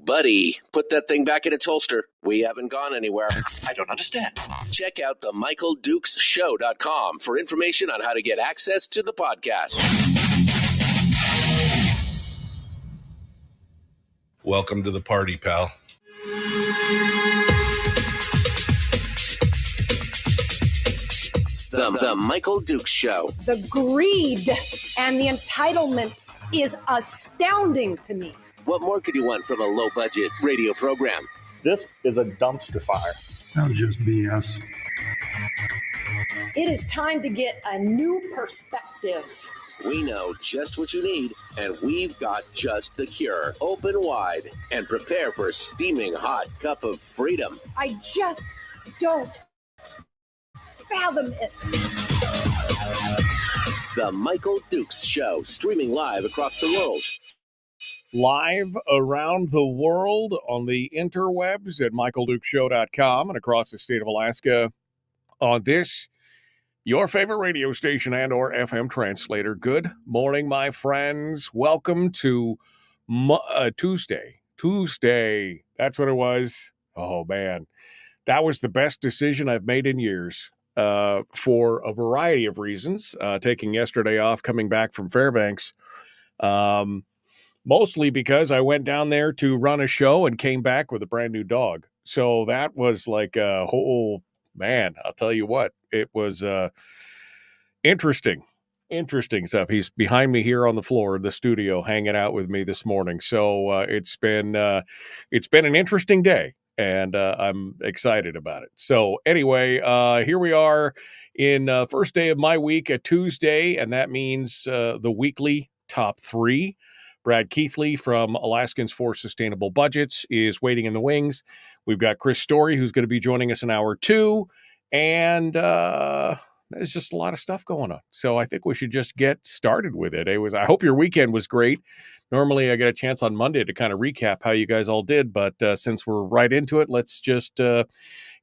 buddy, put that thing back in its holster. We haven't gone anywhere. I don't understand. Check out the MichaelDukesShow.com for information on how to get access to the podcast. Welcome to the party, pal. The Michael Dukes Show. The greed and the entitlement is astounding to me. What more could you want from a low-budget radio program? This is a dumpster fire. That was just BS. It is time to get a new perspective. We know just what you need, and we've got just the cure. Open wide and prepare for a steaming hot cup of freedom. I just don't fathom it. The Michael Dukes Show, streaming live across the world. Live around the world on the interwebs at michaeldukeshow.com and across the state of Alaska on this, your favorite radio station and or FM translator. Good morning, my friends. Welcome to Tuesday. That's what it was. Oh, man. That was the best decision I've made in years for a variety of reasons. Taking yesterday off, coming back from Fairbanks. Mostly because I went down there to run a show and came back with a brand new dog. So that was like a whole, man, I'll tell you what, it was interesting stuff. He's behind me here on the floor of the studio hanging out with me this morning. So it's been an interesting day, and I'm excited about it. So anyway, here we are in first day of my week, a Tuesday, and that means the weekly top three. Brad Keithley from Alaskans for Sustainable Budgets is waiting in the wings. We've got Chris Story, who's going to be joining us in hour two. And there's just a lot of stuff going on. So I think we should just get started with it. I hope your weekend was great. Normally I get a chance on Monday to kind of recap how you guys all did. But since we're right into it, let's just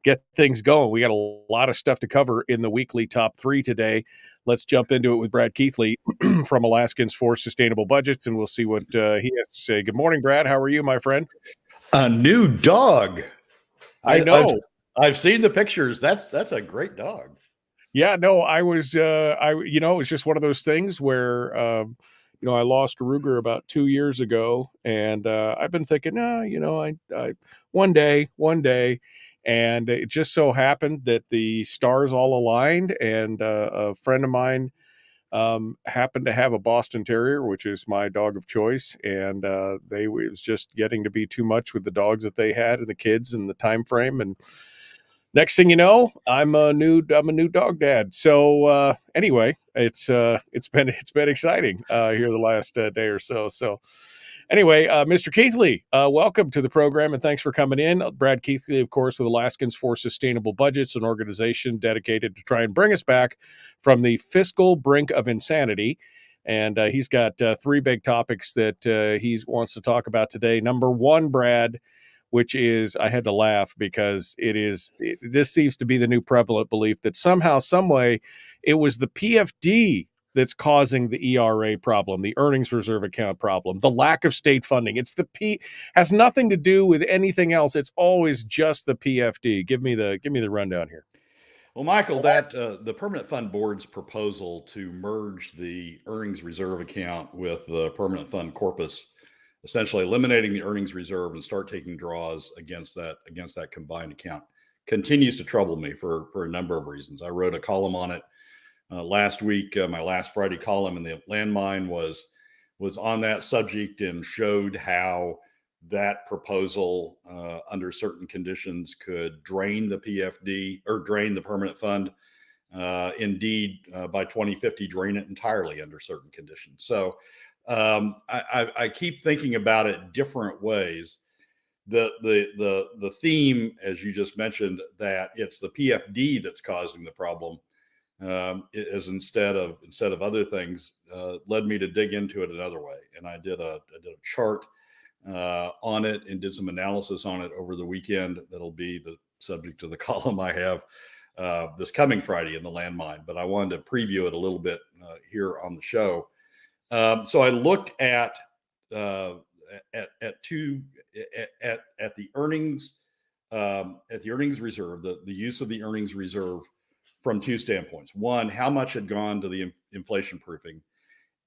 get things going. We got a lot of stuff to cover in the weekly top three today. Let's jump into it with Brad Keithley from Alaskans for Sustainable Budgets, and we'll see what he has to say. Good morning, Brad. How are you, my friend? A new dog. I know. I've seen the pictures. That's a great dog. Yeah, no, it was just one of those things where, I lost Ruger about 2 years ago, and I've been thinking, I one day. And it just so happened that the stars all aligned, and a friend of mine happened to have a Boston Terrier, which is my dog of choice, and it was just getting to be too much with the dogs that they had and the kids and the time frame. And next thing you know, I'm a new dog dad. So anyway, it's been exciting here the last day or so. So. Anyway, Mr. Keithley, welcome to the program, and thanks for coming in. Brad Keithley, of course, with Alaskans for Sustainable Budgets, an organization dedicated to try and bring us back from the fiscal brink of insanity. And he's got three big topics that he wants to talk about today. Number one, Brad, which is, I had to laugh because this seems to be the new prevalent belief that somehow, some way, it was the PFD that's causing the ERA problem, the earnings reserve account problem, the lack of state funding. It's has nothing to do with anything else. It's always just the PFD. Give me the rundown here. Well, Michael, that the Permanent Fund Board's proposal to merge the earnings reserve account with the Permanent Fund corpus, essentially eliminating the earnings reserve and start taking draws against that combined account, continues to trouble me for a number of reasons. I wrote a column on it last week. My last Friday column in the Landmine was on that subject and showed how that proposal under certain conditions could drain the PFD or drain the permanent fund. Indeed, by 2050, drain it entirely under certain conditions. So I keep thinking about it different ways. The theme, as you just mentioned, that it's the PFD that's causing the problem, is instead of other things, led me to dig into it another way. And I did a chart on it and did some analysis on it over the weekend. That'll be the subject of the column I have this coming Friday in the Landmine. But I wanted to preview it a little bit here on the show. So I looked at at the earnings reserve, the use of the earnings reserve from two standpoints. One, how much had gone to the inflation proofing,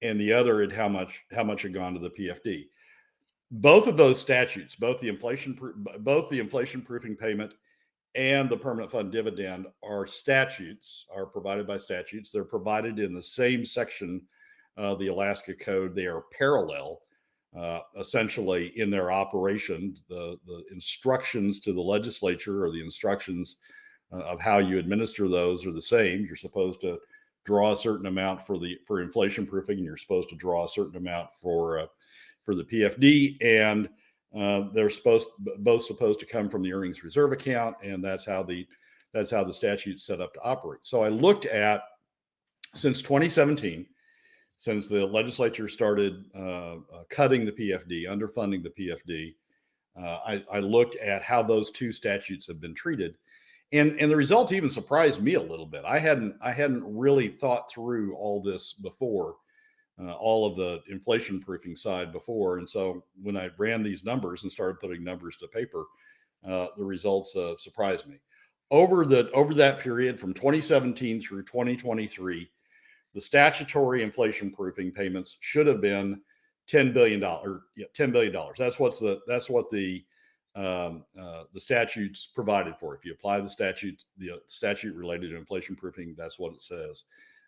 and the other had how much had gone to the PFD. Both of those statutes, both the inflation proofing payment and the permanent fund dividend are provided by statutes. They're provided in the same section of the Alaska Code. They are parallel, essentially, in their operation. The instructions to the legislature, or the instructions of how you administer those, are the same. You're supposed to draw a certain amount for inflation proofing, and you're supposed to draw a certain amount for the PFD, and they're both supposed to come from the earnings reserve account, and that's how the statute's set up to operate. So I looked at, since 2017, since the legislature started cutting the PFD, underfunding the PFD, I looked at how those two statutes have been treated, and the results even surprised me a little bit. I hadn't really thought through all this before. All of the inflation proofing side before. And so when I ran these numbers and started putting numbers to paper, the results surprised me. Over that period from 2017 through 2023, the statutory inflation proofing payments should have been $10 billion. $10 billion. That's what the statutes provided for. If you apply the statute related to inflation proofing, that's what it says.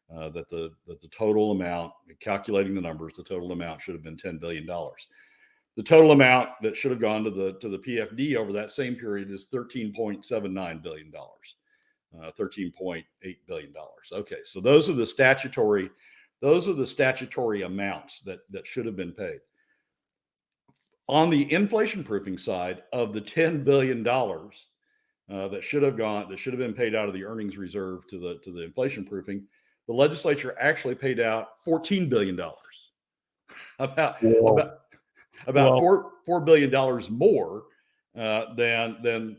That the total amount, calculating the numbers, the total amount should have been $10 billion. The total amount that should have gone to the PFD over that same period is $13.79 billion, $13.8 billion. Okay, so those are the statutory amounts that should have been paid. On the inflation proofing side, of the $10 billion that should have been paid out of the earnings reserve to the inflation proofing, the legislature actually paid out $14 billion, about $4 billion more than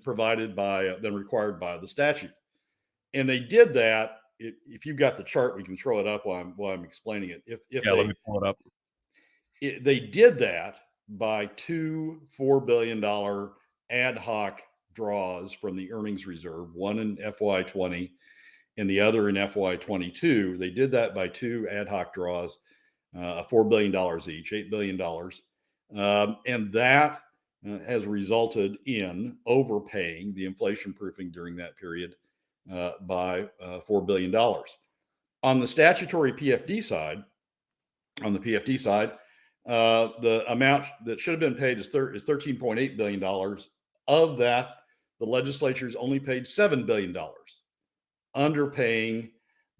required by the statute. And they did that. If you've got the chart, we can throw it up while I'm explaining it. Let me pull it up. They did that by two $4 billion ad hoc draws from the earnings reserve, one in FY20 and the other in FY22. They did that by two ad hoc draws, $4 billion each, $8 billion. And that has resulted in overpaying the inflation proofing during that period by $4 billion. On the statutory PFD side, the amount that should have been paid is $13.8 billion. Of that, the legislature's only paid $7 billion, underpaying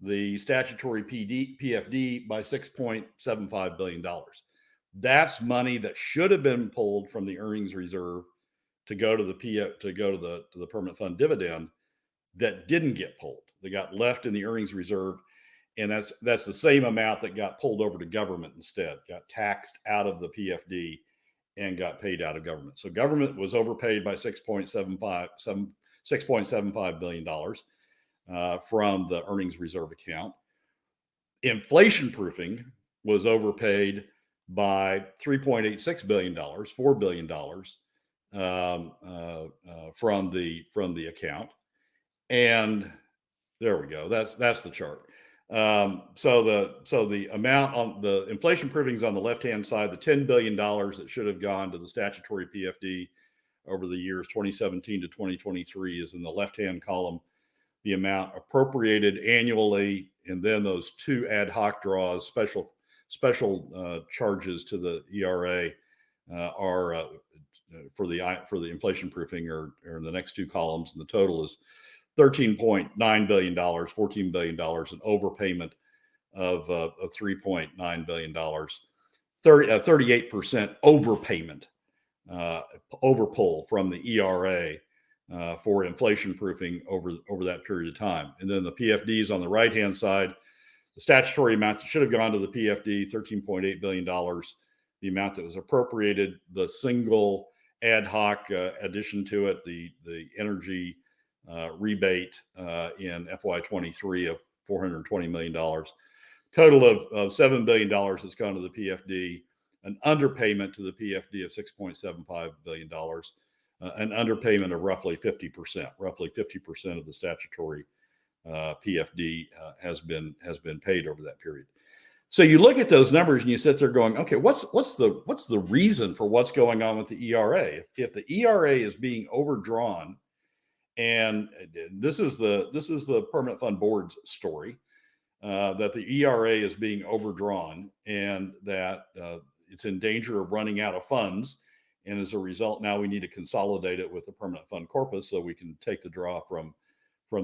the statutory PFD by $6.75 billion. That's money that should have been pulled from the earnings reserve to go to the permanent fund dividend, that didn't get pulled. They got left in the earnings reserve, and that's the same amount that got pulled over to government instead, got taxed out of the PFD and got paid out of government. So government was overpaid by $6.75 billion from the earnings reserve account. Inflation proofing was overpaid by $3.86 billion, $4 billion from the account. And there we go. That's the chart. So the amount on the inflation proofing is on the left-hand side. The $10 billion that should have gone to the statutory PFD over the years 2017 to 2023 is in the left-hand column. The amount appropriated annually, and then those two ad hoc draws, special charges to the ERA are for the inflation proofing are in the next two columns, and the total is $13.9 billion, $14 billion, an overpayment of $3.9 billion, 38% overpayment, overpull from the ERA for inflation proofing over that period of time. And then the PFDs on the right-hand side, the statutory amounts that should have gone to the PFD, $13.8 billion, the amount that was appropriated, the single ad hoc addition to it, the energy rebate in FY23 of $420 million. Total of $7 billion has gone to the PFD. an underpayment to the PFD of $6.75 billion, an underpayment of roughly 50%. Roughly 50% of the statutory PFD has been paid over that period. So you look at those numbers and you sit there going, okay, what's the reason for what's going on with the ERA? If the ERA is being overdrawn, and this is the Permanent Fund Board's story, that the ERA is being overdrawn and that it's in danger of running out of funds. And as a result, now we need to consolidate it with the permanent fund corpus so we can take the draw from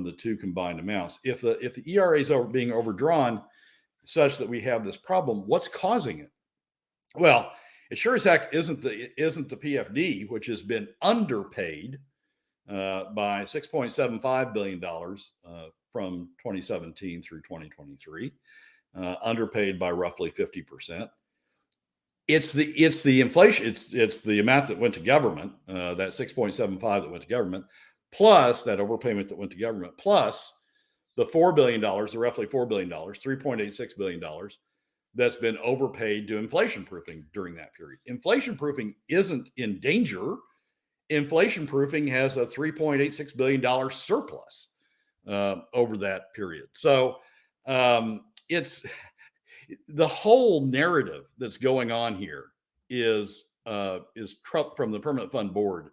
the two combined amounts. If the ERA is being overdrawn such that we have this problem, what's causing it? Well, it sure as heck isn't the PFD, which has been underpaid by $6.75 billion from 2017 through 2023, underpaid by roughly 50%. It's the inflation. It's the amount that went to government, that 6.75 that went to government, plus that overpayment that went to government, plus the $4 billion, the roughly $4 billion, $3.86 billion that's been overpaid to inflation proofing during that period. Inflation proofing isn't in danger. Inflation proofing has a $3.86 billion surplus over that period. So it's the whole narrative that's going on here is from the Permanent Fund Board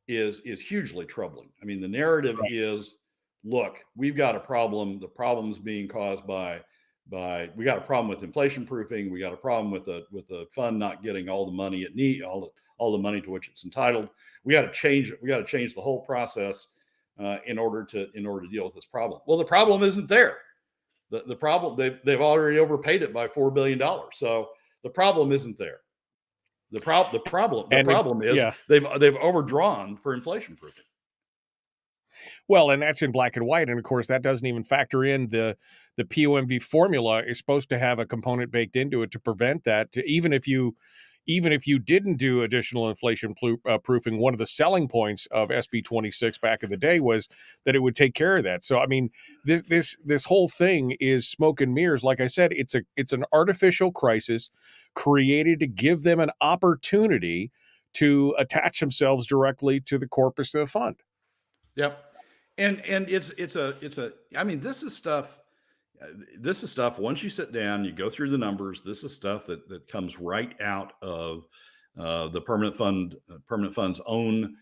is hugely troubling. I mean, the narrative is, look, we've got a problem. The problem's being caused by we got a problem with inflation proofing. We got a problem with the fund not getting all the money it needs, all the money to which it's entitled. We got to change it. We got to change the whole process in order to deal with this problem. Well, the problem isn't there. The problem, they've already overpaid it by $4 billion. So the problem isn't there. The problem is they've overdrawn for inflation proofing. Well, and that's in black and white. And of course, that doesn't even factor in the POMV formula is supposed to have a component baked into it to prevent that. Even if you didn't do additional inflation proofing, one of the selling points of SB 26 back in the day was that it would take care of that. So, I mean, this whole thing is smoke and mirrors. Like I said, it's an artificial crisis created to give them an opportunity to attach themselves directly to the corpus of the fund. Yep. And it's I mean, this is stuff once you sit down, you go through the numbers, this is stuff that comes right out of the permanent fund's own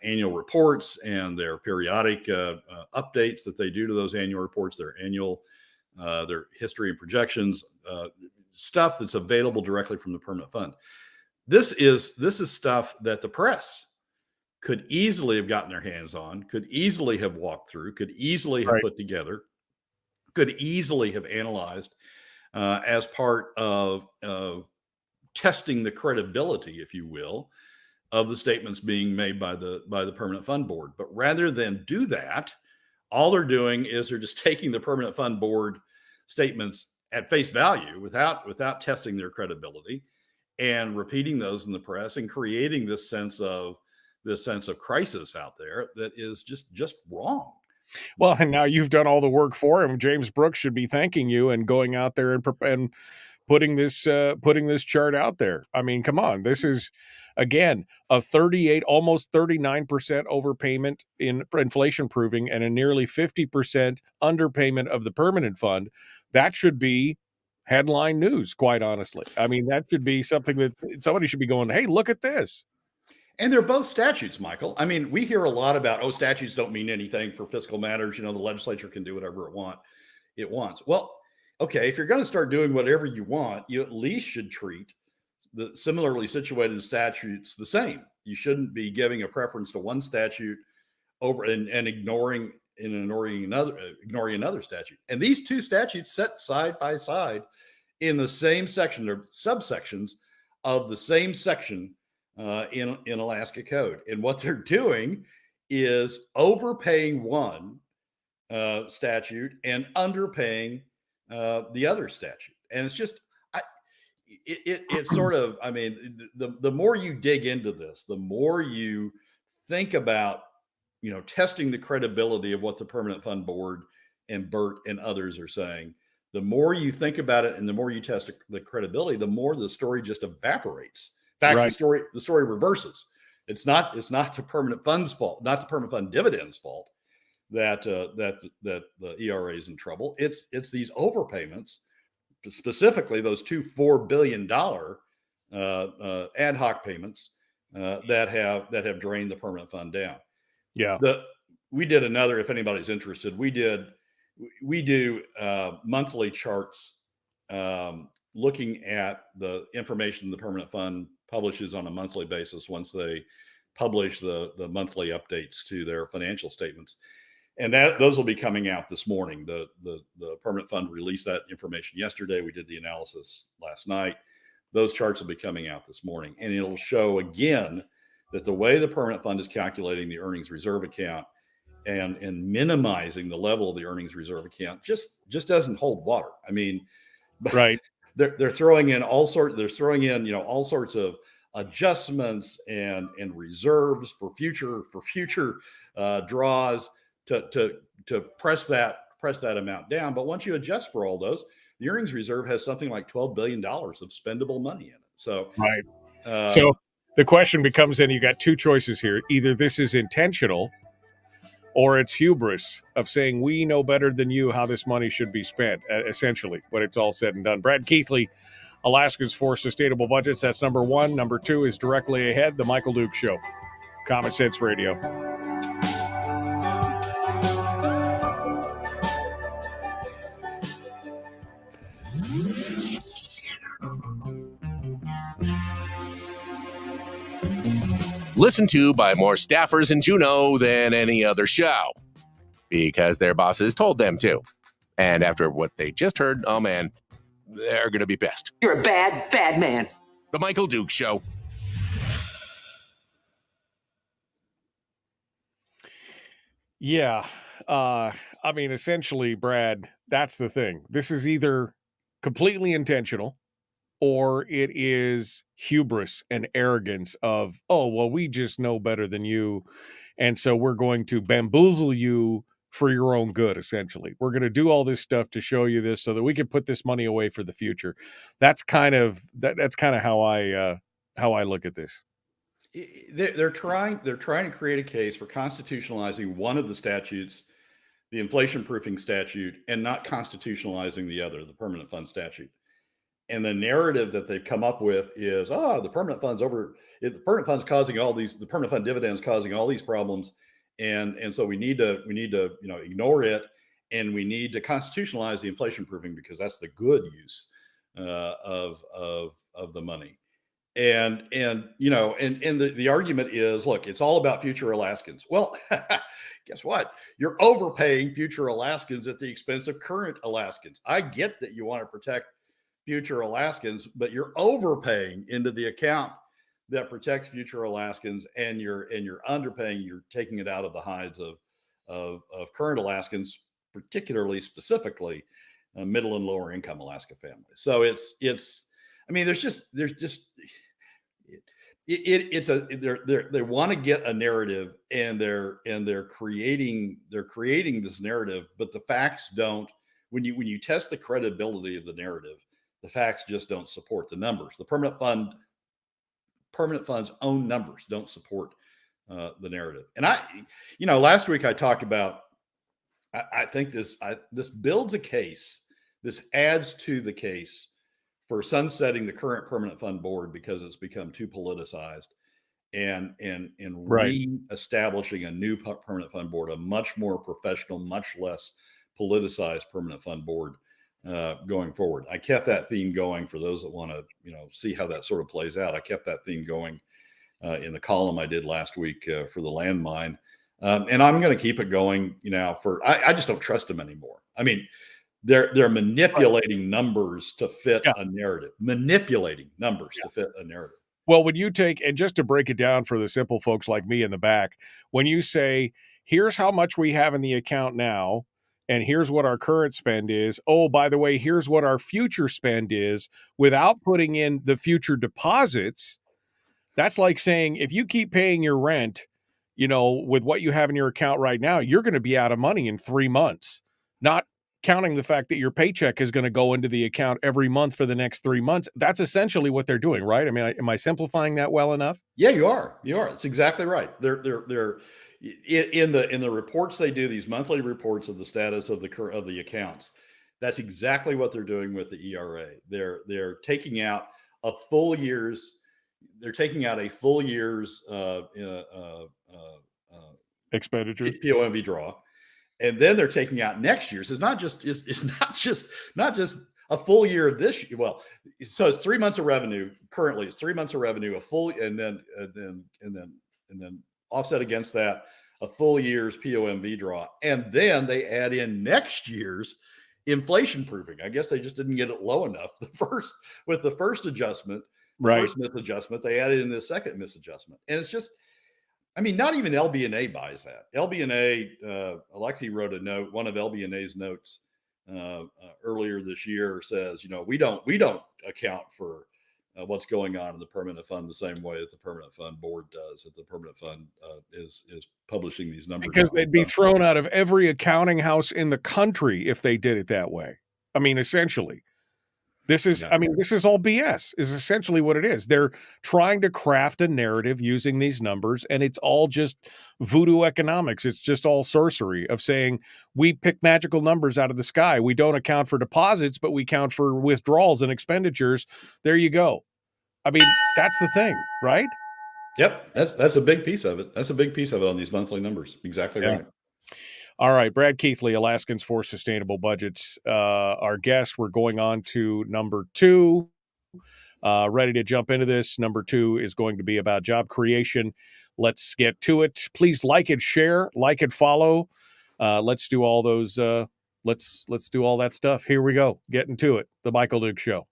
annual reports and their periodic updates that they do to those annual reports, their history and projections, stuff that's available directly from the permanent fund. This is stuff that the press could easily have gotten their hands on, could easily have walked through, could easily have put together, could easily have analyzed as part of testing the credibility, if you will, of the statements being made by the Permanent Fund Board. But rather than do that, all they're doing is they're just taking the Permanent Fund Board statements at face value without testing their credibility and repeating those in the press and creating this sense of crisis out there that is just wrong. Well, and now you've done all the work for him. James Brooks should be thanking you and going out there and putting this chart out there. I mean, come on, this is again a 38, almost 39% overpayment in inflation proofing and a nearly 50% underpayment of the permanent fund. That should be headline news, quite honestly. I mean, that should be something that somebody should be going, hey, look at this. And they're both statutes, Michael. I mean, we hear a lot about, statutes don't mean anything for fiscal matters. The legislature can do whatever it wants. Well, okay, if you're going to start doing whatever you want, you at least should treat the similarly situated statutes the same. You shouldn't be giving a preference to one statute over and ignoring another statute. And these two statutes set side by side in the same section or subsections of the same section in Alaska code. And what they're doing is overpaying one statute and underpaying the other statute. And it's just, it's sort of, I mean, the more you dig into this, the more you think about, testing the credibility of what the Permanent Fund Board and Bert and others are saying, the more you think about it and the more you test the credibility, the more the story just evaporates. In fact, the story reverses. It's not the permanent fund's fault, not the permanent fund dividends fault that the ERA is in trouble. It's these overpayments, specifically those two $4 billion ad hoc payments that have drained the permanent fund down. Yeah. We did another, if anybody's interested, we do monthly charts looking at the information the permanent fund publishes on a monthly basis once they publish the monthly updates to their financial statements. And those will be coming out this morning. The permanent fund released that information yesterday. We did the analysis last night. Those charts will be coming out this morning, and it'll show again that the way the permanent fund is calculating the earnings reserve account and minimizing the level of the earnings reserve account just doesn't hold water. I mean, right. They're throwing in all sorts of adjustments and reserves for future draws to press that amount down. But once you adjust for all those, the earnings reserve has something like $12 billion of spendable money in it. So, so the question becomes then you got two choices here. Either this is intentional or it's hubris of saying we know better than you how this money should be spent, essentially, when it's all said and done. Brad Keithley, Alaskans for Sustainable Budgets. That's number one. Number two is directly ahead, The Michael Duke Show. Common Sense Radio. Listened to by more staffers in Juneau than any other show, because their bosses told them to. And after what they just heard, oh man, they're going to be pissed. You're a bad, bad man. The Michael Duke Show. Yeah. I mean, essentially, Brad, that's the thing. This is either completely intentional or it is hubris and arrogance of, oh, well, we just know better than you. And so we're going to bamboozle you for your own good, essentially. We're going to do all this stuff to show you this so that we can put this money away for the future. That's kind of how I look at this. They're trying to create a case for constitutionalizing one of the statutes, the inflation proofing statute, and not constitutionalizing the other, the permanent fund statute. And the narrative that they've come up with is, the permanent fund's the permanent fund's causing all these, the permanent fund dividends causing all these problems. And so we need to ignore it, and we need to constitutionalize the inflation proofing because that's the good use of the money. And the argument is, look, it's all about future Alaskans. Well, guess what? You're overpaying future Alaskans at the expense of current Alaskans. I get that you want to protect future Alaskans, but you're overpaying into the account that protects future Alaskans, and you're underpaying. You're taking it out of the hides of current Alaskans, specifically middle and lower income Alaska families. So they want to get a narrative, and they're creating this narrative, but the facts don't. When you test the credibility of the narrative, the facts just don't support the numbers. The permanent fund's own numbers don't support the narrative. And last week I talked about, I think this builds a case. This adds to the case for sunsetting the current permanent fund board because it's become too politicized, and reestablishing a new permanent fund board, a much more professional, much less politicized permanent fund board going forward. I kept that theme going for those that want to, see how that sort of plays out. I kept that theme going in the column I did last week for the landmine. And I'm going to keep it going, I just don't trust them anymore. I mean, they're manipulating numbers to fit a narrative, to fit a narrative. Well, when you take, and just to break it down for the simple folks like me in the back, when you say, here's how much we have in the account now, and here's what our current spend is. Oh, by the way, here's what our future spend is, without putting in the future deposits. That's like saying, if you keep paying your rent, with what you have in your account right now, you're going to be out of money in 3 months. Not counting the fact that your paycheck is going to go into the account every month for the next 3 months. That's essentially what they're doing, right? I mean, am I simplifying that well enough? Yeah, you are. You are. It's exactly right. They're in the reports they do, these monthly reports of the status of the accounts. That's exactly what they're doing with the ERA. They're taking out a full year's. They're taking out a full year's Expenditures. POMV draw, and then they're taking out next year's. It's not just a full year of this year. Well, so it's 3 months of revenue. Currently, it's 3 months of revenue, a full, and then offset against that a full year's POMV draw, and then they add in next year's inflation proofing. I guess they just didn't get it low enough. With the first adjustment, Right. first misadjustment, they added in the second misadjustment, and it's just. I mean, not even LB&A buys that. LB&A, Alexi wrote a note. One of LB&A's notes earlier this year says, we don't account for what's going on in the permanent fund the same way that the permanent fund board does. That the permanent fund is publishing these numbers because they'd be thrown out of every accounting house in the country if they did it that way. I mean, essentially. This is all BS, is essentially what it is. They're trying to craft a narrative using these numbers, and it's all just voodoo economics. It's just all sorcery of saying we pick magical numbers out of the sky. We don't account for deposits, but we count for withdrawals and expenditures. There you go. I mean, that's the thing, right? Yep, that's a big piece of it. That's a big piece of it on these monthly numbers. Exactly right. All right, Brad Keithley, Alaskans for Sustainable Budgets. Our guest, we're going on to number 2. Ready to jump into this. Number 2 is going to be about job creation. Let's get to it. Please like and share, like and follow. Let's do all those. Let's do all that stuff. Here we go. Getting to it. The Michael Duke Show.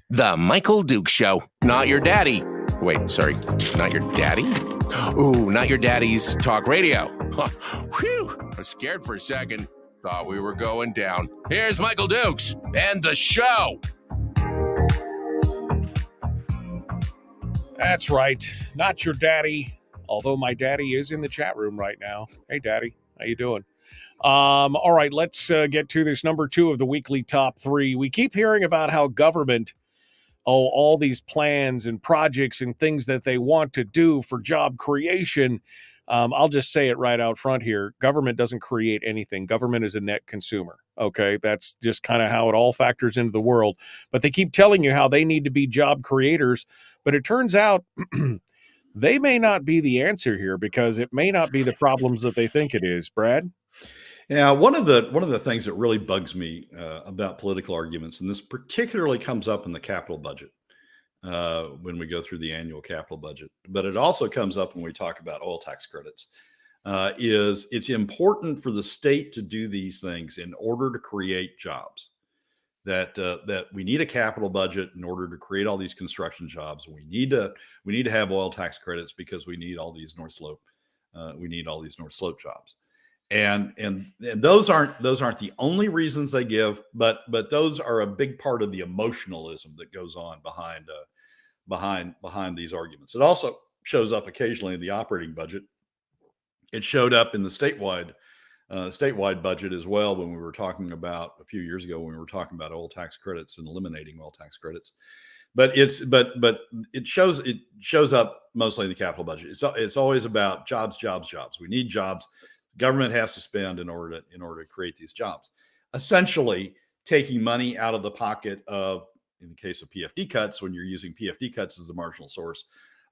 The Michael Duke Show. Not your daddy. Wait, sorry. Not your daddy? Ooh, not your daddy's talk radio. Huh. Whew. I was scared for a second. Thought we were going down. Here's Michael Dukes and the show. That's right. Not your daddy. Although my daddy is in the chat room right now. Hey, Daddy. How you doing? All right, let's get to this number 2 of the weekly top 3. We keep hearing about how government, all these plans and projects and things that they want to do for job creation. I'll just say it right out front here. Government doesn't create anything. Government is a net consumer. Okay, that's just kind of how it all factors into the world. But they keep telling you how they need to be job creators. But it turns out they may not be the answer here, because it may not be the problems that they think it is. Brad? Yeah, one of the things that really bugs me about political arguments, and this particularly comes up in the capital budget when we go through the annual capital budget, but it also comes up when we talk about oil tax credits, is it's important for the state to do these things in order to create jobs. That we need a capital budget in order to create all these construction jobs. We need to have oil tax credits because we need all these North Slope jobs. And those aren't the only reasons they give, but those are a big part of the emotionalism that goes on behind these arguments. It also shows up occasionally in the operating budget. It showed up in the statewide budget as well when we were talking about a few years ago when we were talking about oil tax credits and eliminating oil tax credits. But it shows up mostly in the capital budget. It's always about jobs. We need jobs. Government has to spend in order to create these jobs. Essentially, taking money out of the pocket of, in the case of PFD cuts, when you're using PFD cuts as a marginal source,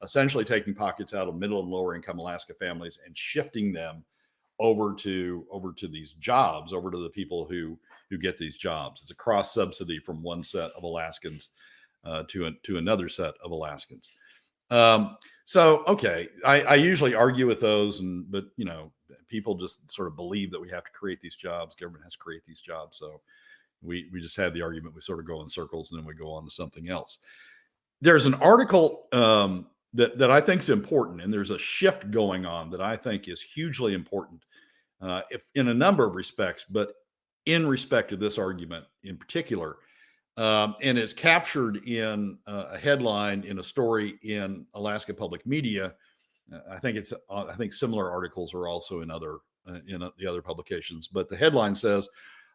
essentially taking pockets out of middle and lower income Alaska families and shifting them over to these jobs, over to the people who get these jobs. It's a cross subsidy from one set of Alaskans to another set of Alaskans. So, okay, I usually argue with those, but people just sort of believe that we have to create these jobs. Government has to create these jobs. So we just have the argument. We sort of go in circles and then we go on to something else. There's an article that I think is important, and there's a shift going on that I think is hugely important if in a number of respects, but in respect to this argument in particular. And it's captured in a headline in a story in Alaska Public Media I think similar articles are also in the other publications. But the headline says,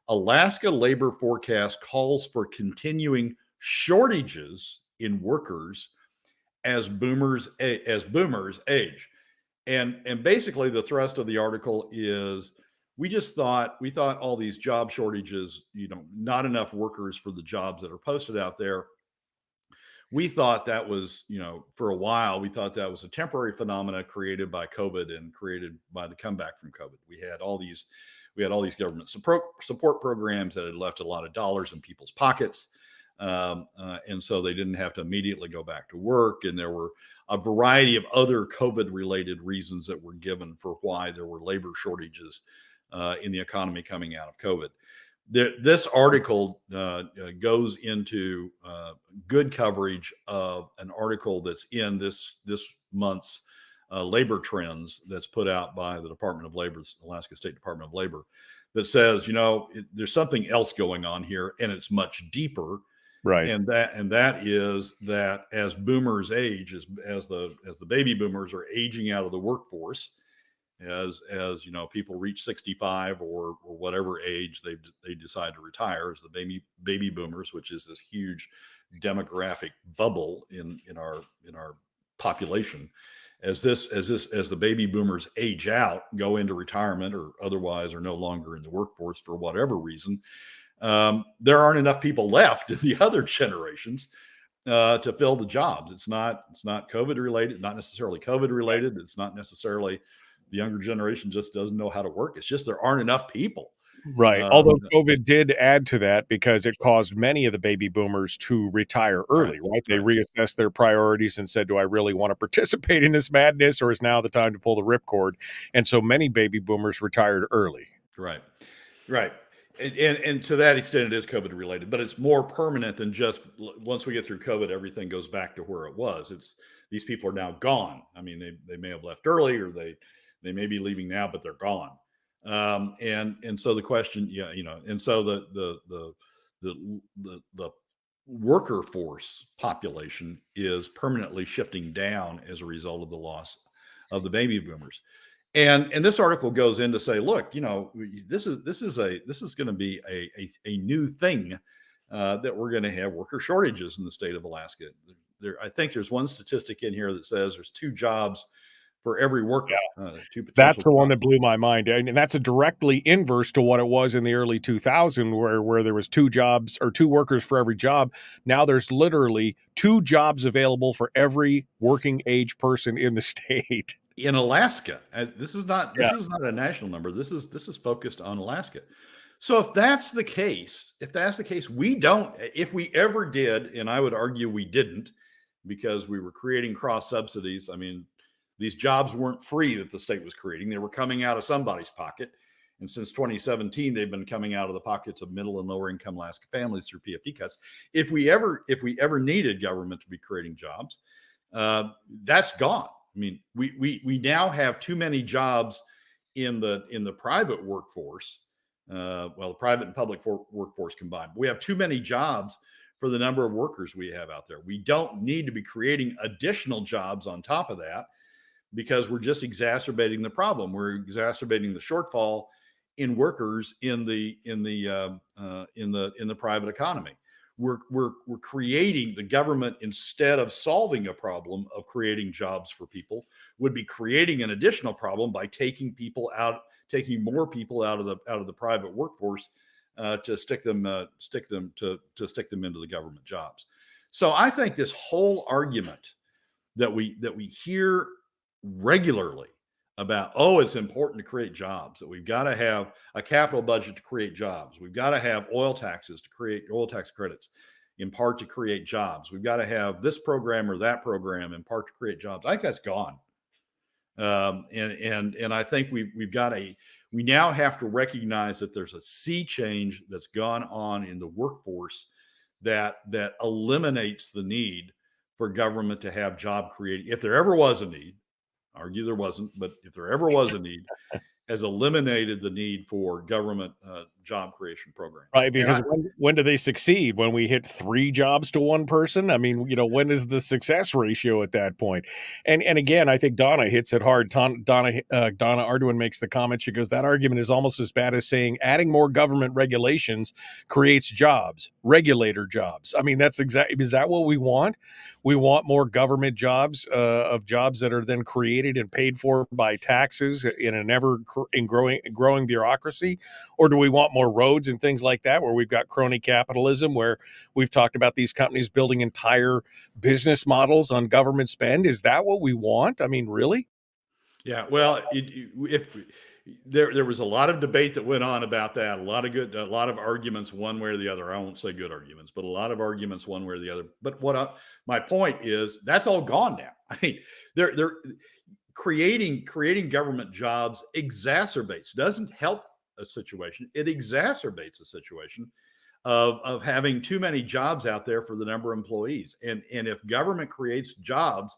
Alaska labor forecast calls for continuing shortages in workers as boomers age. And basically the thrust of the article is we thought all these job shortages, not enough workers for the jobs that are posted out there. We thought that was, for a while, we thought that was a temporary phenomena created by COVID and created by the comeback from COVID. We had all these government support programs that had left a lot of dollars in people's pockets. And so they didn't have to immediately go back to work. And there were a variety of other COVID related reasons that were given for why there were labor shortages in the economy coming out of COVID. This article goes into good coverage of an article that's in this month's labor trends that's put out by the Department of Labor, Alaska State Department of Labor, that says, there's something else going on here, and it's much deeper. Right. And that is that as boomers age, as the baby boomers are aging out of the workforce, as people reach 65 or whatever age they decide to retire, as the baby boomers, which is this huge demographic bubble in our population, as the baby boomers age out, go into retirement, or otherwise are no longer in the workforce for whatever reason, there aren't enough people left in the other generations to fill the jobs. It's not COVID related, not necessarily COVID related. It's not necessarily the younger generation just doesn't know how to work. It's just there aren't enough people. Right. Although COVID did add to that because it caused many of the baby boomers to retire early, right? They reassessed their priorities and said, do I really want to participate in this madness, or is now the time to pull the ripcord? And so many baby boomers retired early. Right. And to that extent, it is COVID related, but it's more permanent than just once we get through COVID, everything goes back to where it was. These people are now gone. I mean, they may have left early, or they may be leaving now, but they're gone. And so the question, and so the worker force population is permanently shifting down as a result of the loss of the baby boomers. And this article goes in to say, look, this is going to be a new thing that we're going to have worker shortages in the state of Alaska. I think there's one statistic in here that says there's 2 jobs for every worker. That's the one that blew my mind. And that's a directly inverse to what it was in the early 2000s, where there was 2 jobs or 2 workers for every job. Now there's literally 2 jobs available for every working age person in the state. In Alaska, this is not a national number. This is focused on Alaska. So if that's the case, we don't, if we ever did, and I would argue we didn't, because we were creating cross subsidies. I mean, these jobs weren't free that the state was creating. They were coming out of somebody's pocket. And since 2017, they've been coming out of the pockets of middle and lower income Alaska families through PFD cuts. If we ever needed government to be creating jobs, that's gone. I mean, we now have too many jobs in the private workforce, the private and public workforce combined. We have too many jobs for the number of workers we have out there. We don't need to be creating additional jobs on top of that, because we're just exacerbating the problem. We're exacerbating the shortfall in workers in the private economy. We're creating, the government, instead of solving a problem of creating jobs for people, would be creating an additional problem by taking more people out of the private workforce to stick them into the government jobs. So I think this whole argument that we hear regularly about, it's important to create jobs, that we've got to have a capital budget to create jobs. We've got to have oil taxes to create oil tax credits, in part to create jobs. We've got to have this program or that program in part to create jobs. I think that's gone. And I think we now have to recognize that there's a sea change that's gone on in the workforce that eliminates the need for government to have job creating. If there ever was a need, argue there wasn't, but if there ever was a need, has eliminated the need for government job creation program. Right, because when do they succeed? When we hit 3 jobs to one person? I mean, when is the success ratio at that point? And again, I think Donna hits it hard. Donna Arduin makes the comment. She goes, that argument is almost as bad as saying adding more government regulations creates jobs, regulator jobs. I mean, is that what we want? We want more government jobs, of jobs that are then created and paid for by taxes in an growing bureaucracy? Or do we want more roads and things like that, where we've got crony capitalism, where we've talked about these companies building entire business models on government spend? Is that what we want? I mean, really? Yeah. Well, if there was a lot of debate that went on about that, a lot of arguments one way or the other. I won't say good arguments, but a lot of arguments one way or the other. But my point is that's all gone now. I mean, they're creating government jobs doesn't help a situation. It exacerbates a situation of having too many jobs out there for the number of employees. And if government creates jobs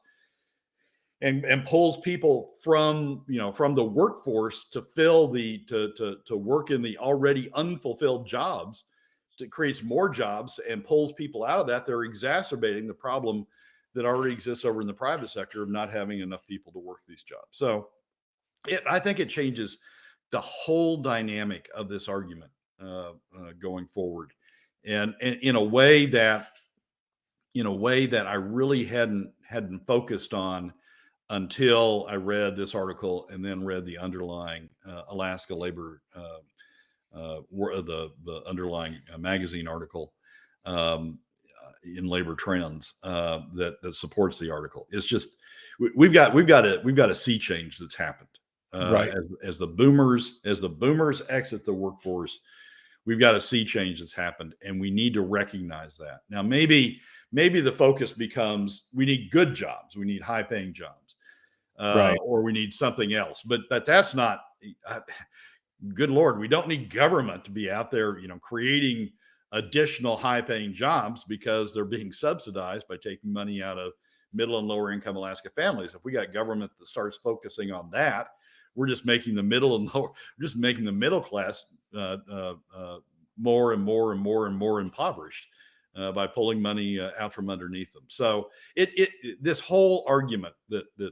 and pulls people from the workforce to fill to work in the already unfulfilled jobs, it creates more jobs and pulls people out of that, they're exacerbating the problem that already exists over in the private sector of not having enough people to work these jobs. So I think it changes the whole dynamic of this argument going forward, and in a way that I really hadn't focused on until I read this article and then read the underlying Alaska labor, the underlying magazine article in Labor Trends that supports the article. It's just we've got a sea change that's happened. Right. As the boomers exit the workforce, we've got a sea change that's happened, and we need to recognize that. Now, maybe the focus becomes we need good jobs, we need high paying jobs, right, or we need something else. But that's not. Good Lord, we don't need government to be out there, creating additional high paying jobs because they're being subsidized by taking money out of middle and lower income Alaska families. If we got government that starts focusing on that, we're just making the middle class more and more impoverished by pulling money out from underneath them. So this whole argument that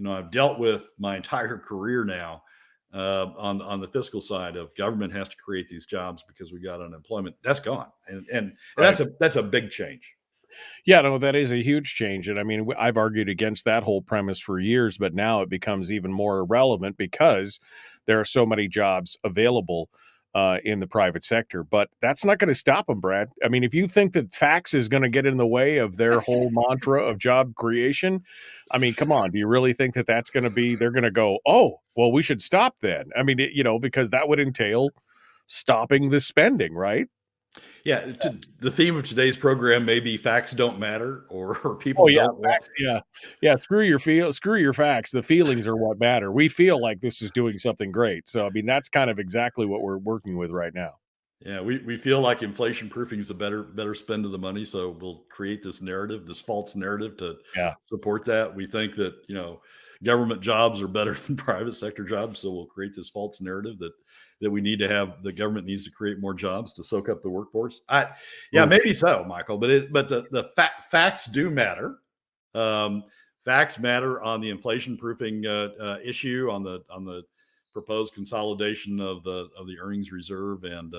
I've dealt with my entire career now on the fiscal side of government has to create these jobs because we got unemployment, that's gone, and right. that's a big change. Yeah, no, that is a huge change. And I mean, I've argued against that whole premise for years, but now it becomes even more relevant because there are so many jobs available in the private sector. But that's not going to stop them, Brad. I mean, if you think that fax is going to get in the way of their whole mantra of job creation, I mean, come on. Do you really think that that's going to be, they're going to go, oh, well, we should stop then? I mean, because that would entail stopping the spending, right? Yeah, the theme of today's program may be facts don't matter, or people don't want. Facts, yeah. Screw your facts. The feelings are what matter. We feel like this is doing something great. So I mean, that's kind of exactly what we're working with right now. Yeah, we feel like inflation proofing is a better spend of the money. So we'll create this false narrative to support that. We think that government jobs are better than private sector jobs, so we'll create this false narrative that we need to have, the government needs to create more jobs to soak up the workforce. Maybe so, Michael, but the facts do matter. Facts matter on the inflation proofing issue, on the proposed consolidation of the earnings reserve and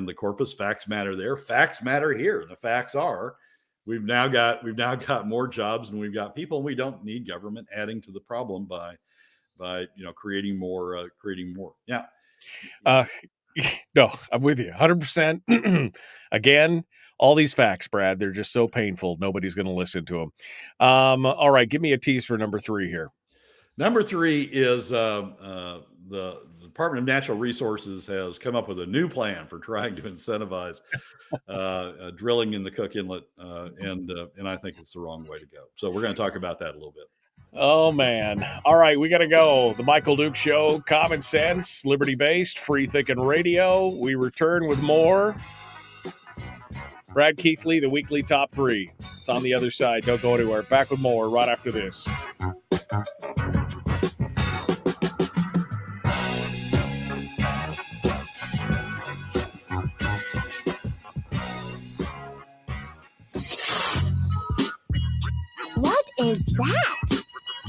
the corpus. Facts matter there. Facts matter here. And the facts are we've now got more jobs than we've got people, and we don't need government adding to the problem by creating more. Yeah. No, I'm with you 100%. Again, all these facts, Brad, they're just so painful. Nobody's going to listen to them. All right. Give me a tease for number 3 here. Number 3 is the Department of Natural Resources has come up with a new plan for trying to incentivize drilling in the Cook Inlet, and I think it's the wrong way to go. So we're going to talk about that a little bit. Oh, man. All right, we got to go. The Michael Duke Show, common sense, liberty-based, free-thinking radio. We return with more. Brad Keithley, the weekly top 3. It's on the other side. Don't go anywhere. Back with more right after this. is that?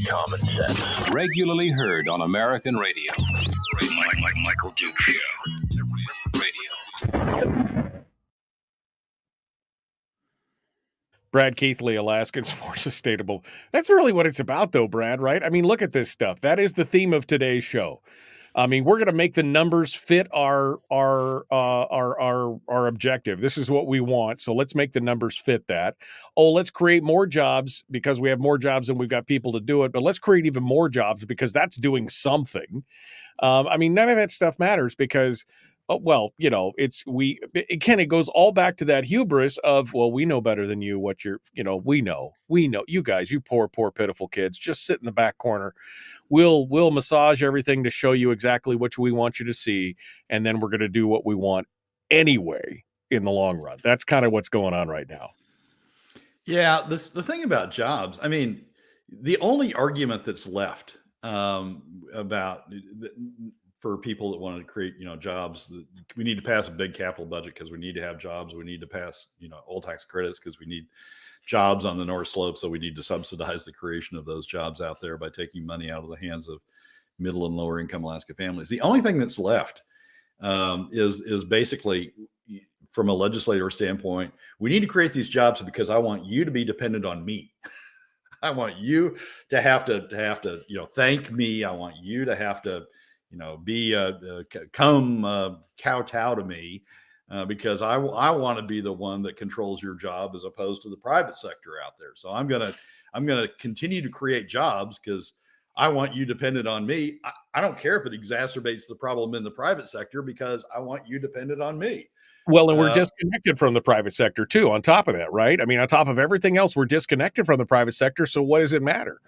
Common sense. Regularly heard on American radio. Michael Duke Show. Radio. Brad Keithley, Alaskans for Sustainable. That's really what it's about, though, Brad, right? I mean, look at this stuff. That is the theme of today's show. I mean, we're going to make the numbers fit our objective. This is what we want, so let's make the numbers fit that. Oh, let's create more jobs because we have more jobs and we've got people to do it. But let's create even more jobs because that's doing something. I mean, none of that stuff matters because, well, you know, it goes all back to that hubris of, well, we know better than you what you're, you know, we know you guys, you poor, pitiful kids, just sit in the back corner. We'll massage everything to show you exactly what we want you to see. And then we're going to do what we want anyway in the long run. That's kind of what's going on right now. Yeah. The thing about jobs, I mean, the only argument that's left for people that want to create, you know, jobs, we need to pass a big capital budget because we need to have jobs. We need to pass, you know, old tax credits because we need jobs on the North Slope. So we need to subsidize the creation of those jobs out there by taking money out of the hands of middle and lower income Alaska families. The only thing that's left is basically, from a legislator standpoint, we need to create these jobs because I want you to be dependent on me. I want you to have to, you know, thank me. I want you to have to, you know, kowtow to me because I want to be the one that controls your job as opposed to the private sector out there. So I'm gonna continue to create jobs because I want you dependent on me. I don't care if it exacerbates the problem in the private sector because I want you dependent on me. Well, and we're disconnected from the private sector too, on top of that, right? I mean, on top of everything else, we're disconnected from the private sector. So what does it matter?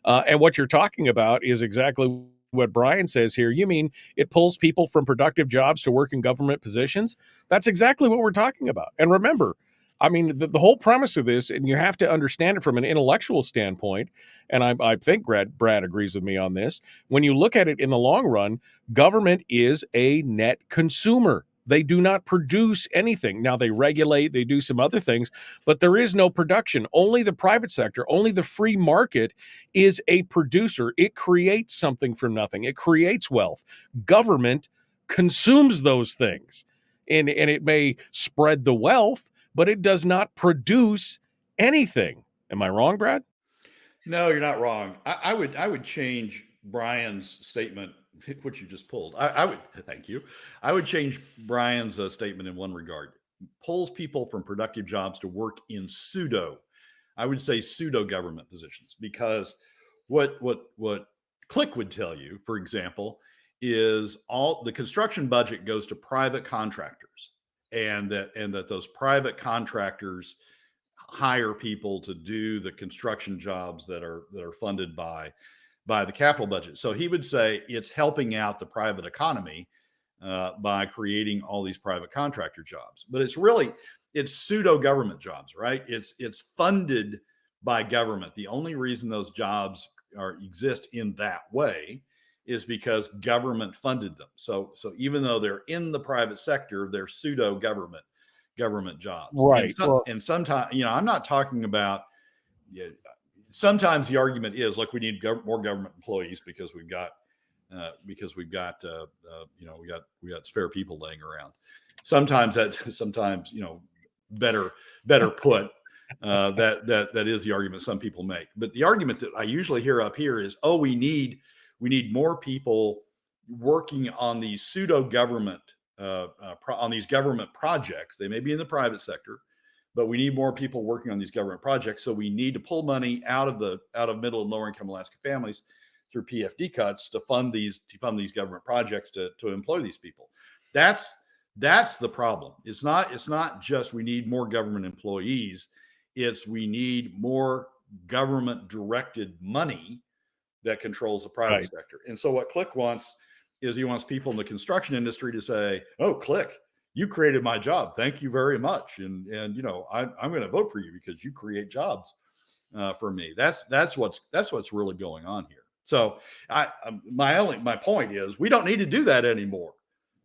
And what you're talking about is exactly what Brian says here. You mean it pulls people from productive jobs to work in government positions? That's exactly what we're talking about. And remember, I mean, the whole premise of this, and you have to understand it from an intellectual standpoint, and I think Brad agrees with me on this, when you look at it in the long run, government is a net consumer. They do not produce anything. Now, they regulate, they do some other things, but there is no production. Only the private sector, only the free market is a producer. It creates something from nothing. It creates wealth. Government consumes those things, and it may spread the wealth, but it does not produce anything. Am I wrong, Brad? No, you're not wrong. I would change Brian's statement, which you just pulled. I would thank you. I would change Brian's statement in one regard. Pulls people from productive jobs to work in I would say pseudo government positions, because what Click would tell you, for example, is all the construction budget goes to private contractors, and that those private contractors hire people to do the construction jobs that are funded by the capital budget. So he would say it's helping out the private economy by creating all these private contractor jobs. But it's pseudo government jobs, right? It's funded by government. The only reason those jobs exist in that way is because government funded them. So even though they're in the private sector, they're pseudo government jobs. Right. And sometimes, you know, I'm not talking about, sometimes the argument is, look, we need more government employees because we've got we got spare people laying around. Sometimes, you know, better put, that is the argument some people make. But the argument that I usually hear up here is, oh, we need more people working on these pseudo government on these government projects. They may be in the private sector, but we need more people working on these government projects. So we need to pull money out of middle and lower income Alaska families through PFD cuts to fund these government projects to employ these people. That's the problem. It's not just we need more government employees. It's we need more government directed money that controls the private sector. And so what Click wants is he wants people in the construction industry to say, oh, Click, you created my job. Thank you very much. And you know, I'm going to vote for you because you create jobs for me. That's what's really going on here. So my point is, we don't need to do that anymore.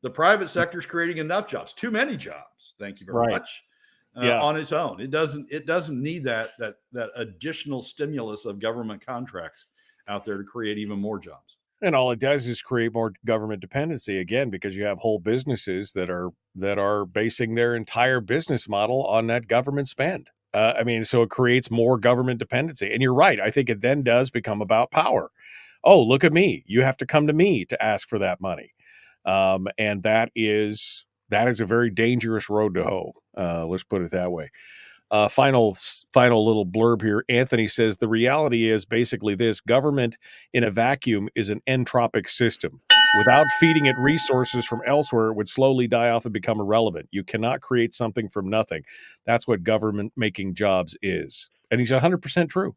The private sector is creating enough jobs, too many jobs. Thank you very much. on its own. It doesn't need that additional stimulus of government contracts out there to create even more jobs. And all it does is create more government dependency again, because you have whole businesses that are basing their entire business model on that government spend. So it creates more government dependency. And you're right. I think it then does become about power. Oh, look at me. You have to come to me to ask for that money. And that is a very dangerous road to hoe. Let's put it that way. Final little blurb here. Anthony says the reality is basically this: government in a vacuum is an entropic system. Without feeding it resources from elsewhere, it would slowly die off and become irrelevant. You cannot create something from nothing. That's what government making jobs is. And he's 100% true.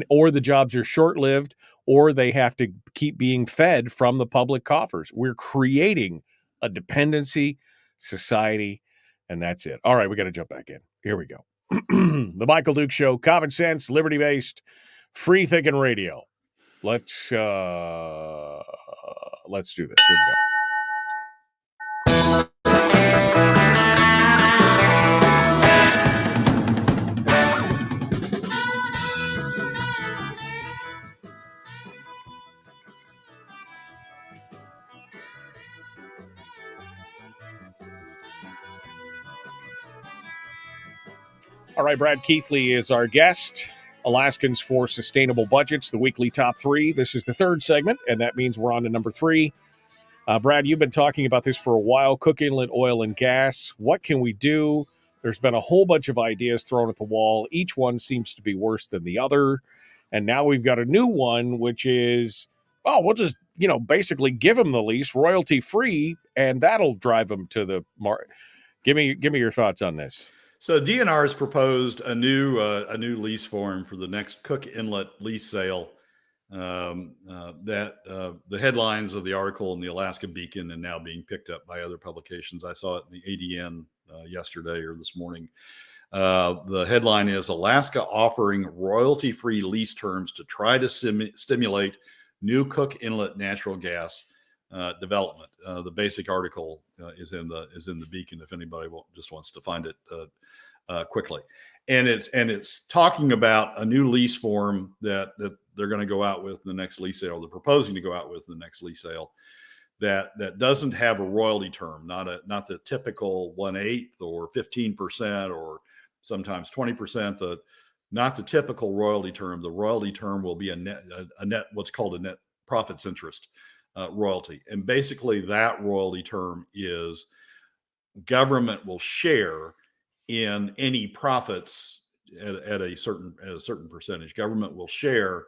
Or the jobs are short-lived, or they have to keep being fed from the public coffers. We're creating a dependency society, and that's it. All right, we got to jump back in. Here we go. The Michael Duke Show, common sense, liberty-based, free-thinking radio. Let's do this. Here we go. All right, Brad Keithley is our guest. Alaskans for Sustainable Budgets, the weekly top 3. This is the third segment, and that means we're on to number 3. Brad, you've been talking about this for a while, Cook Inlet oil and gas. What can we do? There's been a whole bunch of ideas thrown at the wall. Each one seems to be worse than the other. And now we've got a new one, which is, we'll just, basically give them the lease royalty-free, and that'll drive them to the market. Give me your thoughts on this. So DNR has proposed a new lease form for the next Cook Inlet lease sale. The headlines of the article in the Alaska Beacon and now being picked up by other publications. I saw it in the ADN yesterday or this morning. The headline is Alaska offering royalty-free lease terms to try to stimulate new Cook Inlet natural gas development. The basic article is in the Beacon if anybody just wants to find it quickly. And it's talking about a new lease form that they're going to go out with in the next lease sale. They're proposing to go out with in the next lease sale that doesn't have a royalty term, not the typical 1/8 or 15% or sometimes 20%. Not the typical royalty term. The royalty term will be a net what's called a net profits interest royalty. And basically that royalty term is government will share in any profits at a certain percentage. Government will share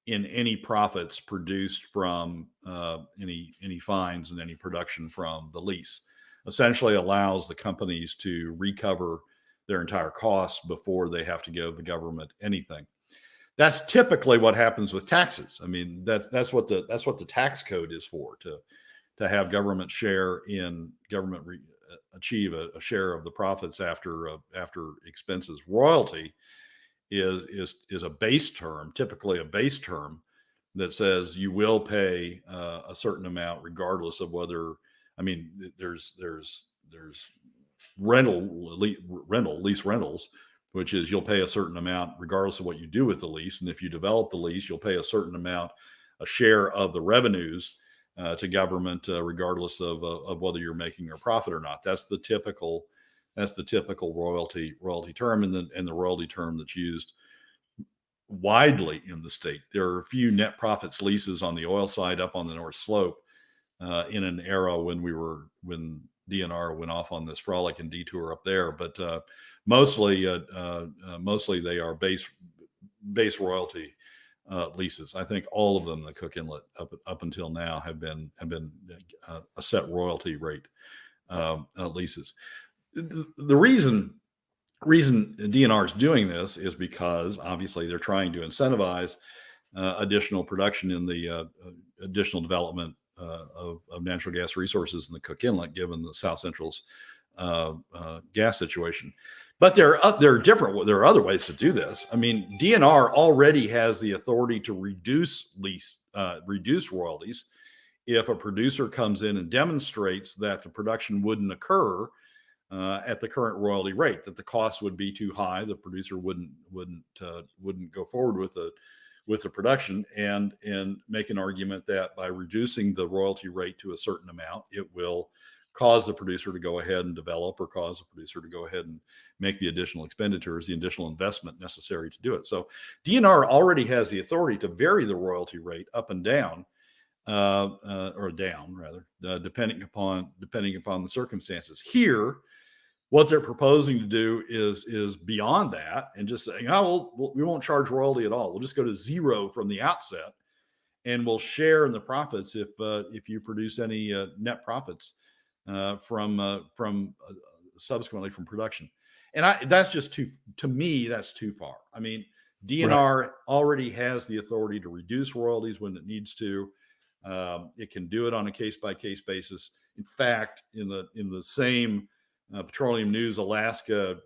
in any profits produced from any fines and any production from the lease. Essentially allows the companies to recover their entire costs before they have to give the government anything. That's typically what happens with taxes. I mean, that's what the tax code is for, to have government share in government achieve a share of the profits after expenses. Royalty is a base term, typically a base term that says you will pay a certain amount regardless of whether. I mean, there's lease rentals, which is you'll pay a certain amount regardless of what you do with the lease. And if you develop the lease, you'll pay a certain amount, a share of the revenues to government, regardless of whether you're making a profit or not. That's the typical royalty term, and the royalty term that's used widely in the state. There are a few net profits leases on the oil side up on the North Slope in an era when DNR went off on this frolic and detour up there, but mostly they are base royalty leases. I think all of them, the Cook Inlet up until now, have been a set royalty rate leases. The reason DNR is doing this is because obviously they're trying to incentivize additional production in the additional development of natural gas resources in the Cook Inlet, given the South Central's gas situation. But there are other ways to do this. I mean, DNR already has the authority to reduce royalties if a producer comes in and demonstrates that the production wouldn't occur at the current royalty rate, that the cost would be too high. The producer wouldn't go forward with the production, and make an argument that by reducing the royalty rate to a certain amount, it will cause the producer to go ahead and develop, or cause the producer to go ahead and make the additional expenditures, the additional investment necessary to do it. So DNR already has the authority to vary the royalty rate up and down, or down rather, depending upon the circumstances. Here, what they're proposing to do is beyond that, and just saying, we won't charge royalty at all. We'll just go to zero from the outset, and we'll share in the profits if you produce any net profits from subsequently from production. And that's just to me, that's too far. I mean, DNR already has the authority to reduce royalties when it needs to. It can do it on a case-by-case basis. In fact, in the same Petroleum News Alaska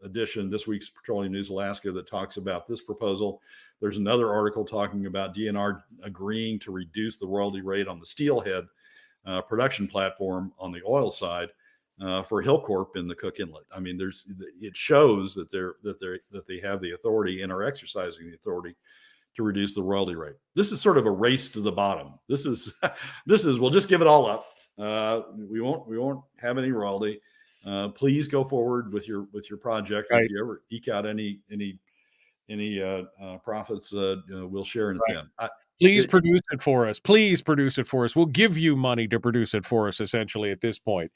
edition, this week's Petroleum News Alaska, that talks about this proposal, there's another article talking about DNR agreeing to reduce the royalty rate on the steelhead production platform on the oil side for Hillcorp in the Cook Inlet. I mean, it shows that they have the authority and are exercising the authority to reduce the royalty rate. This is sort of a race to the bottom. This is we'll just give it all up. We won't have any royalty. Please go forward with your project. Right. If you ever eke out any profits, we'll share in a 10. Please produce it for us. Please produce it for us. We'll give you money to produce it for us, essentially, at this point.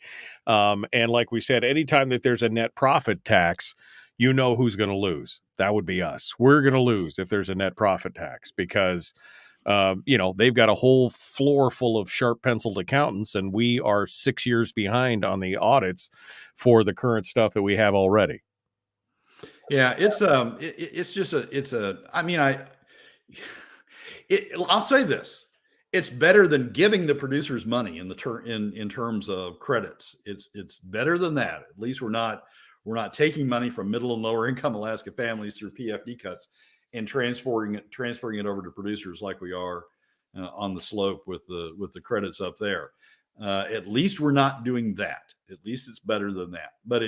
And like we said, anytime that there's a net profit tax, you know who's going to lose. That would be us. We're going to lose if there's a net profit tax, because they've got a whole floor full of sharp penciled accountants, and we are 6 years behind on the audits for the current stuff that we have already. Yeah, I'll say this: it's better than giving the producers money in terms of credits. It's better than that. At least we're not taking money from middle and lower income Alaska families through PFD cuts and transferring it over to producers like we are on the slope with the credits up there. At least we're not doing that. At least it's better than that. But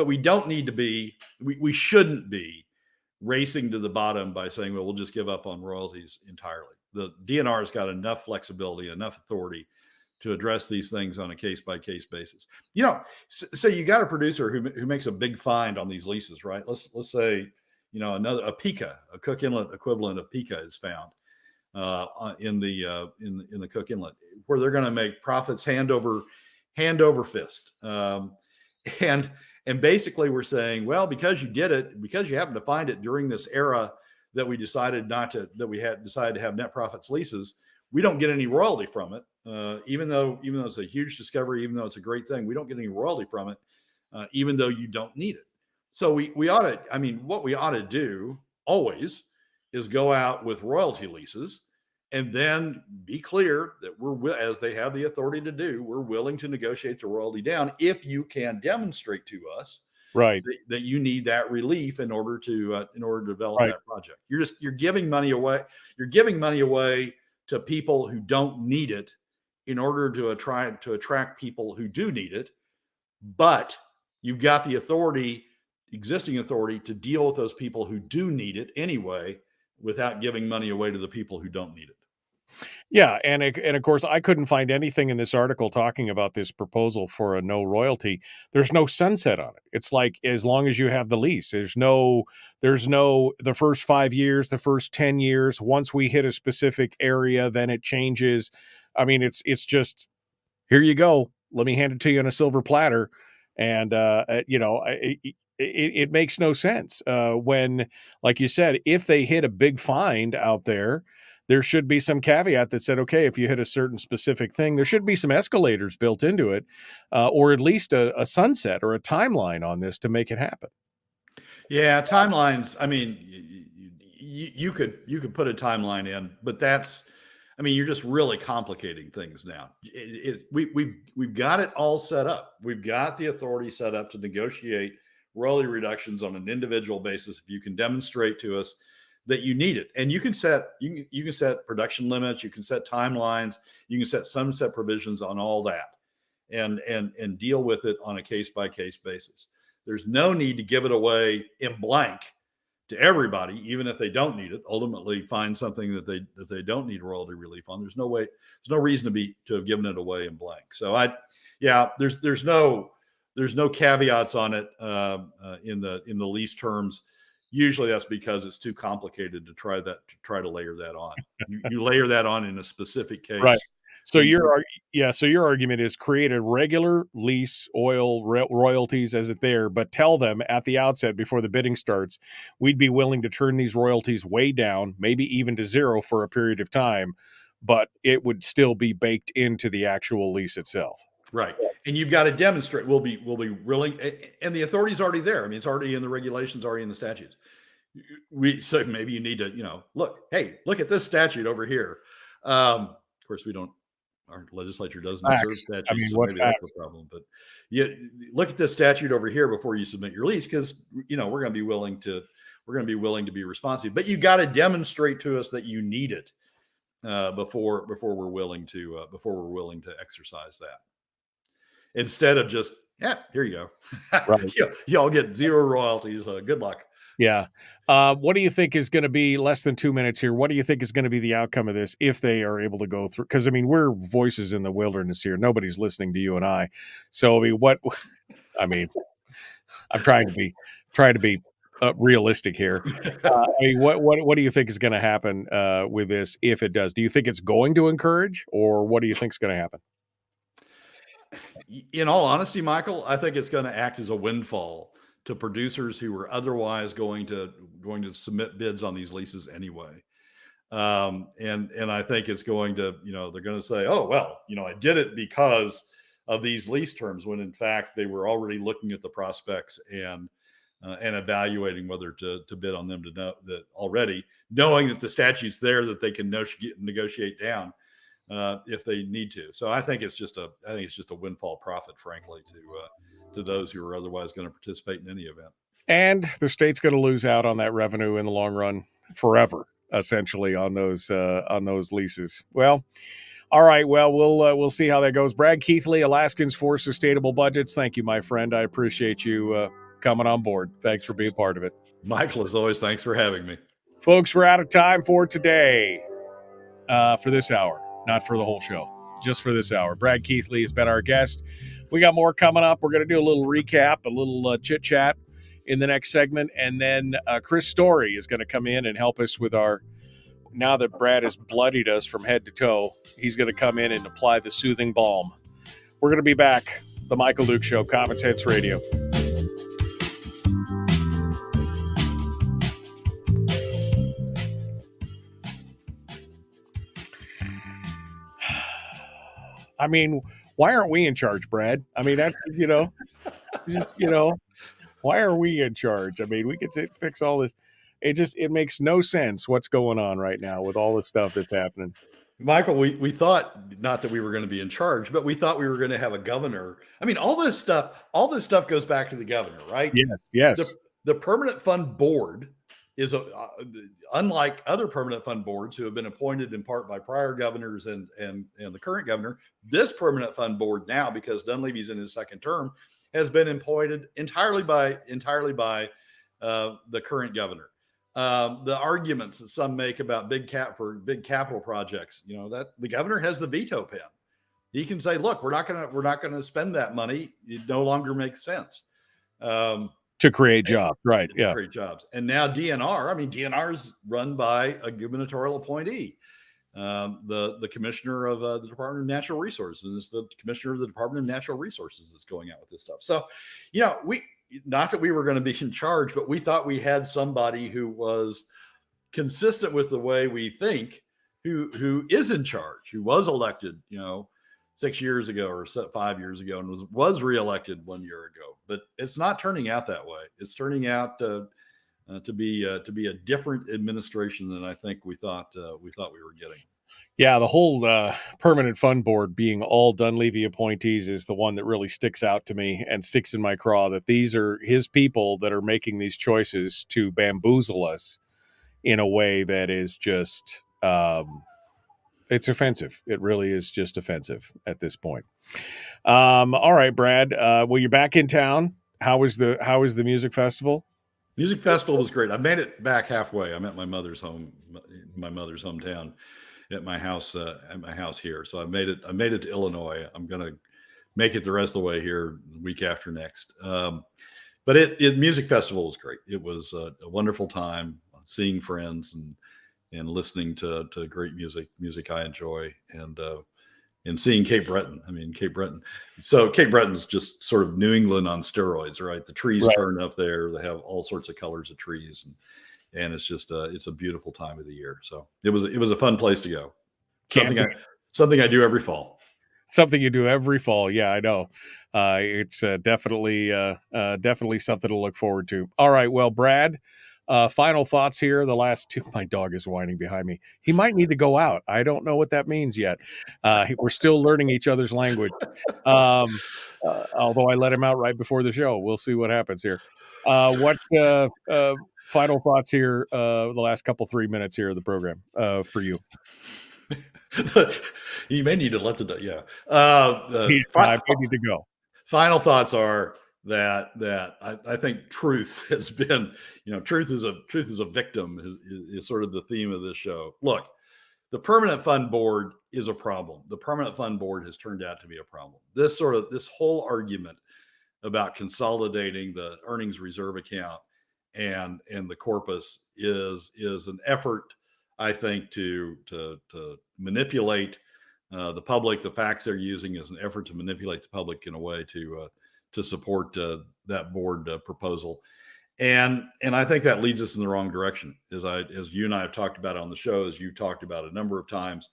we don't need to be. We shouldn't be racing to the bottom by saying, well, we'll just give up on royalties entirely. The DNR has got enough flexibility, enough authority to address these things on a case-by-case basis. So you got a producer who makes a big find on these leases, right? Let's say, a Pica, a Cook Inlet equivalent of Pica is found in the Cook Inlet, where they're going to make profits hand over fist. And basically we're saying, well, because you did it, because you happened to find it during this era that we decided decided to have net profits leases, we don't get any royalty from it. Even though it's a huge discovery, even though it's a great thing, we don't get any royalty from it, even though you don't need it. So what we ought to do always is go out with royalty leases, and then be clear that as they have the authority to do, we're willing to negotiate the royalty down if you can demonstrate to us, right, that you need that relief in order to develop that project. You're giving money away. You're giving money away to people who don't need it in order to attract people who do need it. But you've got the existing authority to deal with those people who do need it anyway, without giving money away to the people who don't need it. Yeah, and of course, I couldn't find anything in this article talking about this proposal for a no royalty. There's no sunset on it. It's like, as long as you have the lease, there's no the first 5 years, the first 10 years. Once we hit a specific area, then it changes. I mean, it's just, here you go. Let me hand it to you on a silver platter, and it makes no sense when, like you said, if they hit a big find out there should be some caveat that said, okay, if you hit a certain specific thing, there should be some escalators built into it, or at least a sunset or a timeline on this to make it happen. Yeah, timelines. I mean, you could put a timeline in, but you're just really complicating things now. We've got it all set up. We've got the authority set up to negotiate royalty reductions on an individual basis if you can demonstrate to us that you need it. And you can set production limits, you can set timelines, you can set sunset provisions on all that. and deal with it on a case-by-case basis. There's no need to give it away in blank to everybody, even if they don't need it. Ultimately, find something that they don't need royalty relief on. There's no reason to have given it away in blank. So there's no caveats on it in the lease terms. Usually that's because it's too complicated to try to layer that on. You layer that on in a specific case. Right. So your argument is create a regular lease oil royalties as it there, but tell them at the outset before the bidding starts, we'd be willing to turn these royalties way down, maybe even to zero for a period of time, but it would still be baked into the actual lease itself. Right. And you've got to demonstrate we'll be willing, and the authority's already there. I mean, it's already in the regulations, already in the statutes. So maybe you need to, look at this statute over here. Of course, our legislature doesn't observe statutes. I mean, so maybe that's the problem. But look at this statute over here before you submit your lease, because we're going to be willing to be responsive. But you got to demonstrate to us that you need it before we're willing to exercise that. Instead of just here you go, right. Y'all get zero royalties. Good luck. Yeah. What do you think is going to be, less than 2 minutes here, what do you think is going to be the outcome of this if they are able to go through? Because, I mean, we're voices in the wilderness here. Nobody's listening to you and I. So, I'm trying to be realistic here. What do you think is going to happen with this if it does? Do you think it's going to encourage, or what do you think is going to happen? In all honesty, Michael, I think it's going to act as a windfall to producers who were otherwise going to submit bids on these leases anyway. And I think it's going to, they're going to say, oh, well, I did it because of these lease terms, when in fact they were already looking at the prospects and evaluating whether to bid on them, to know that already, knowing that the statute's there that they can negotiate down if they need to. So I think it's just a windfall profit, frankly, to those who are otherwise going to participate in any event. And the state's going to lose out on that revenue in the long run forever, essentially, on those leases. Well, all right. Well, we'll see how that goes. Brad Keithley, Alaskans for Sustainable Budgets. Thank you, my friend. I appreciate you coming on board. Thanks for being part of it. Michael, as always, thanks for having me. Folks, we're out of time for today, for this hour, not for the whole show, just for this hour. Brad Keithley has been our guest. We got more coming up. We're going to do a little recap, a little chit chat in the next segment. And then Chris Story is going to come in and help us with now that Brad has bloodied us from head to toe, he's going to come in and apply the soothing balm. We're going to be back. The Michael Duke Show, Common Sense Radio. I mean, why aren't we in charge, Brad? I mean, that's, why are we in charge? I mean, we could fix all this. It makes no sense what's going on right now with all the stuff that's happening. Michael, we thought not that we were going to be in charge, but we thought we were going to have a governor. I mean, all this stuff goes back to the governor, right? Yes. The permanent fund board is unlike other permanent fund boards who have been appointed in part by prior governors and the current governor. This permanent fund board now, because Dunleavy's in his second term, has been appointed entirely by the current governor. The arguments that some make about big capital projects, that the governor has the veto pen. He can say, "Look, we're not going to spend that money. It no longer makes sense." To create jobs, right? Yeah, create jobs. And now DNR. I mean, DNR is run by a gubernatorial appointee. The commissioner of the Department of Natural Resources is the commissioner of the Department of Natural Resources that's going out with this stuff. So, not that we were going to be in charge, but we thought we had somebody who was consistent with the way we think, who is in charge, who was elected, 6 years ago or 5 years ago, and was reelected 1 year ago. But it's not turning out that way. It's turning out to be a different administration than I think we thought we were getting. Yeah, the whole permanent fund board being all Dunleavy appointees is the one that really sticks out to me and sticks in my craw, that these are his people that are making these choices to bamboozle us in a way that is just It's offensive. It really is just offensive at this point. All right, Brad. Well, you're back in town. How was the music festival? Music festival was great. I made it back halfway. I'm at my mother's hometown, at my house here. So I made it to Illinois. I'm gonna make it the rest of the way here the week after next. But music festival was great. It was a wonderful time seeing friends and listening to great music I enjoy, and seeing Cape Breton. I mean, Cape Breton. So Cape Breton's just sort of New England on steroids, right? The trees turn up there. They have all sorts of colors of trees, and it's just it's a beautiful time of the year. So it was a fun place to go. Something I do every fall. Something you do every fall. Yeah, I know. It's definitely something to look forward to. All right. Well, Brad, final thoughts here. The last two, my dog is whining behind me. He might need to go out. I don't know what that means yet. We're still learning each other's language. Although I let him out right before the show. We'll see what happens here. What final thoughts here, the last 3 minutes here of the program for you? You may need to let the I need to go. Final thoughts are that I think truth has been, truth is a victim is sort of the theme of this show. Look, the Permanent Fund Board is a problem. The Permanent Fund Board has turned out to be a problem. This whole argument about consolidating the earnings reserve account and the corpus is an effort, I think, to manipulate the public. The facts they're using is an effort to manipulate the public in a way to support that board proposal, and I think that leads us in the wrong direction. As you and I have talked about on the show, as you talked about a number of times,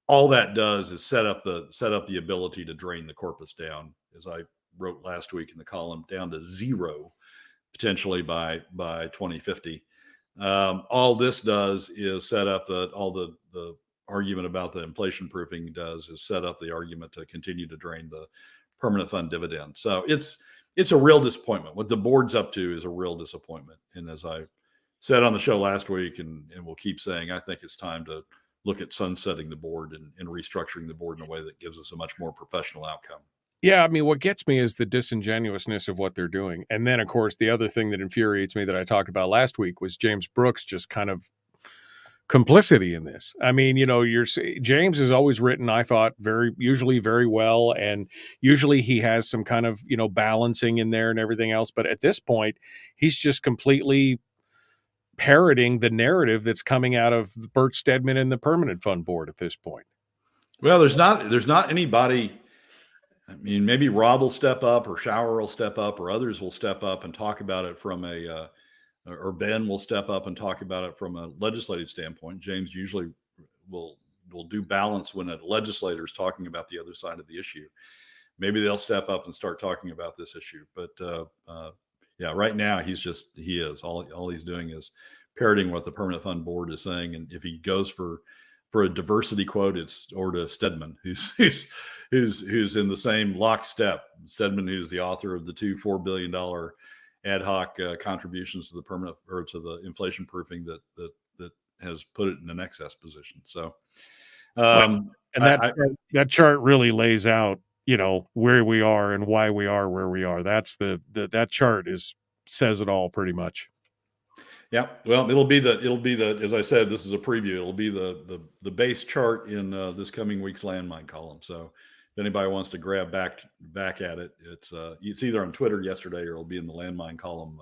all that does is set up the ability to drain the corpus down, as I wrote last week in the column, down to zero potentially by 2050. All this does is set up the argument about the inflation proofing does is set up the argument to continue to drain the permanent fund dividend. So it's a real disappointment. What the board's up to is a real disappointment. And as I said on the show last week, and we'll keep saying, I think it's time to look at sunsetting the board and restructuring the board in a way that gives us a much more professional outcome. Yeah, I mean, what gets me is the disingenuousness of what they're doing. And then, of course, the other thing that infuriates me that I talked about last week was James Brooks' just kind of complicity in this. I mean, James has always written, I thought, usually very well. And usually he has some kind of, balancing in there and everything else. But at this point, he's just completely parroting the narrative that's coming out of Bert Stedman and the Permanent Fund Board at this point. Well, there's not anybody. I mean, maybe Rob will step up, or Shower will step up, or others will step up and talk about it from or Ben will step up and talk about it from a legislative standpoint. James usually will do balance when a legislator is talking about the other side of the issue. Maybe they'll step up and start talking about this issue. But right now he is all he's doing is parroting what the Permanent Fund Board is saying. And if he goes for a diversity quote, it's over to Stedman, who's in the same lockstep. Stedman, who's the author of the two $4 billion ad hoc contributions to the permanent or to the inflation proofing that has put it in an excess position. So, and that chart really lays out, where we are and why we are where we are. That's that chart says it all pretty much. Yeah, well, it'll be the as I said, this is a preview. It'll be the base chart in this coming week's landmine column. So if anybody wants to grab back at it, it's either on Twitter yesterday or it'll be in the landmine column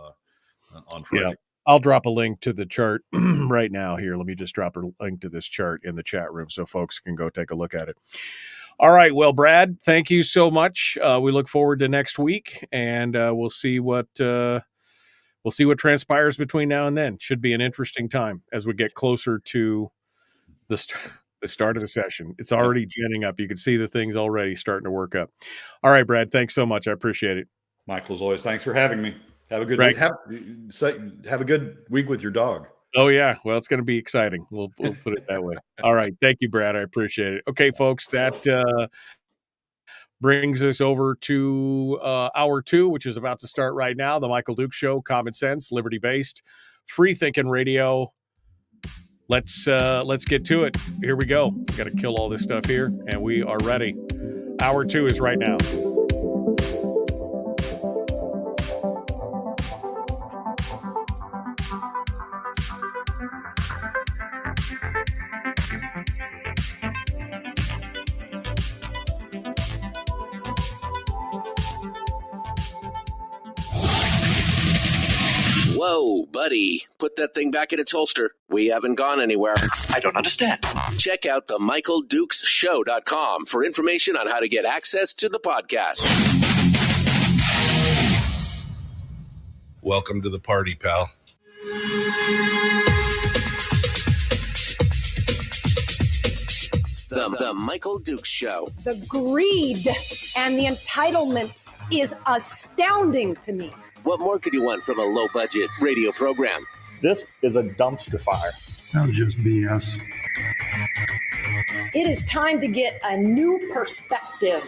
on Friday. Yeah, I'll drop a link to the chart right now here. Let me just drop a link to this chart in the chat room so folks can go take a look at it. All right. Well, Brad, thank you so much. We look forward to next week, and we'll see what transpires between now and then. Should be an interesting time as we get closer to the start of the session. It's already ginning up. You can see the things already starting to work up. All right, Brad, thanks so much. I appreciate it. Michael, as always, thanks for having me. Have a good week. Have a good week with your dog. Oh, yeah. Well, it's going to be exciting. We'll put it that way. All right. Thank you, Brad. I appreciate it. Okay, folks, that brings us over to hour 2, which is about to start right now. The Michael Duke Show, common sense, liberty-based, free-thinking radio. let's get to it. Here we go. Got to kill all this stuff here, and we are ready. Hour 2 is right now. Whoa, buddy. Put that thing back in its holster. We haven't gone anywhere. I don't understand. Check out the MichaelDukesShow.com for information on how to get access to the podcast. Welcome to the party, pal. The Michael Dukes Show. The greed and the entitlement is astounding to me. What more could you want from a low-budget radio program? This is a dumpster fire. Sounds just BS. It is time to get a new perspective.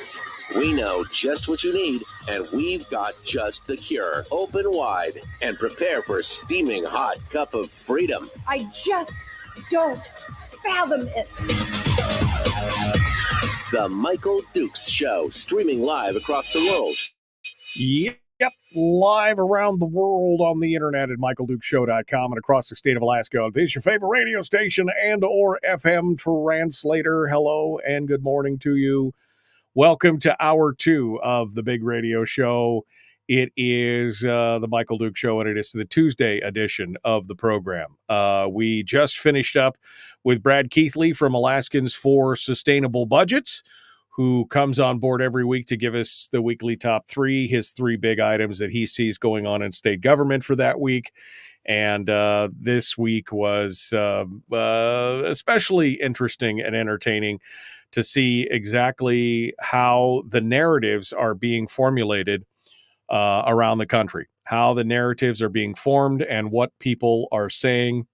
We know just what you need, and we've got just the cure. Open wide and prepare for a steaming hot cup of freedom. I just don't fathom it. The Michael Dukes Show, streaming live across the world. Yep, live around the world on the internet at MichaelDukesShow.com and across the state of Alaska. This is your favorite radio station and or FM translator. Hello and good morning to you. Welcome to Hour 2 of the big radio show. It is the Michael Dukes Show, and it is the Tuesday edition of the program. We just finished up with Brad Keithley from Alaskans for Sustainable Budgets, who comes on board every week to give us the weekly top 3, his 3 big items that he sees going on in state government for that week. And this week was especially interesting and entertaining to see exactly how the narratives are being formulated around the country, how the narratives are being formed and what people are saying,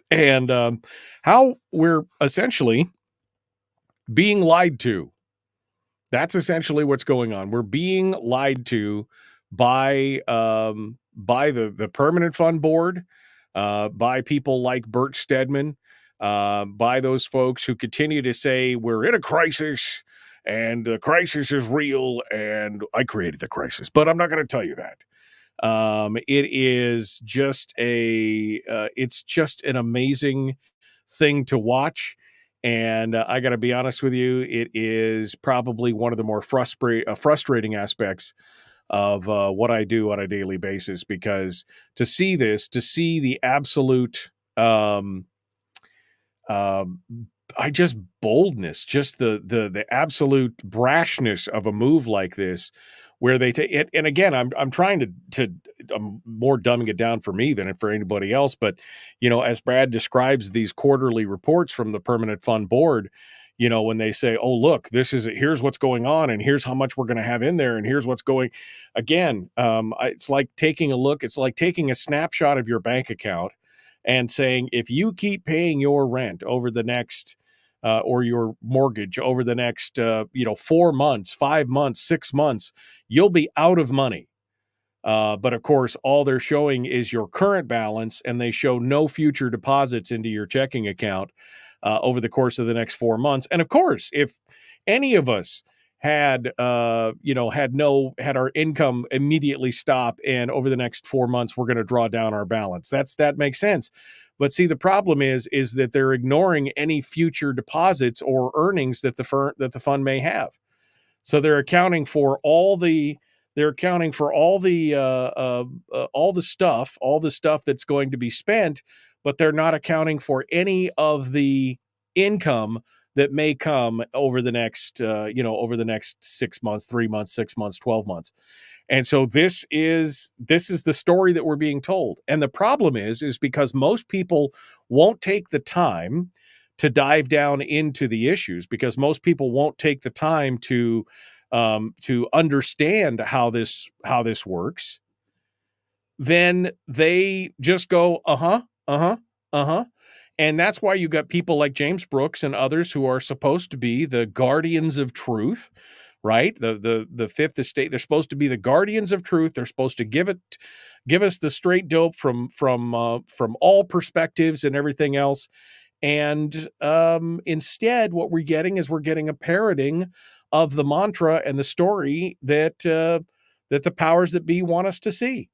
and how we're essentially being lied to. That's essentially what's going on. We're being lied to by the Permanent Fund Board, by people like Bert Stedman, by those folks who continue to say we're in a crisis and the crisis is real and I created the crisis, but I'm not going to tell you that. It is just it's just an amazing thing to watch. And I got to be honest with you, it is probably one of the more frustrating aspects of what I do on a daily basis, because to see the absolute, boldness, just the absolute brashness of a move like this, where they take it. And again, I'm trying to I'm more dumbing it down for me than for anybody else. But, as Brad describes these quarterly reports from the Permanent Fund Board, when they say, oh, look, here's what's going on and here's how much we're going to have in there and here's what's going again. It's like taking a look. It's like taking a snapshot of your bank account and saying, if you keep paying your rent over the next or your mortgage over the next, 4 months, 5 months, 6 months, you'll be out of money. But of course, all they're showing is your current balance, and they show no future deposits into your checking account over the course of the next 4 months. And of course, if any of us had our income immediately stop, and over the next 4 months we're going to draw down our balance, that makes sense. But see, the problem is that they're ignoring any future deposits or earnings that the fund may have. So they're accounting for all the stuff that's going to be spent, but they're not accounting for any of the income that may come over the next 6 months, 3 months, 6 months, 12 months. And so this is the story that we're being told. And the problem is because most people won't take the time to dive down into the issues, because most people won't take the time to understand how this works. Then they just go, and that's why you got people like James Brooks and others who are supposed to be the guardians of truth, right? The fifth estate, they're supposed to be the guardians of truth. They're supposed to give us the straight dope from all perspectives and everything else. And instead, what we're getting is a parroting of the mantra and the story that that the powers that be want us to see.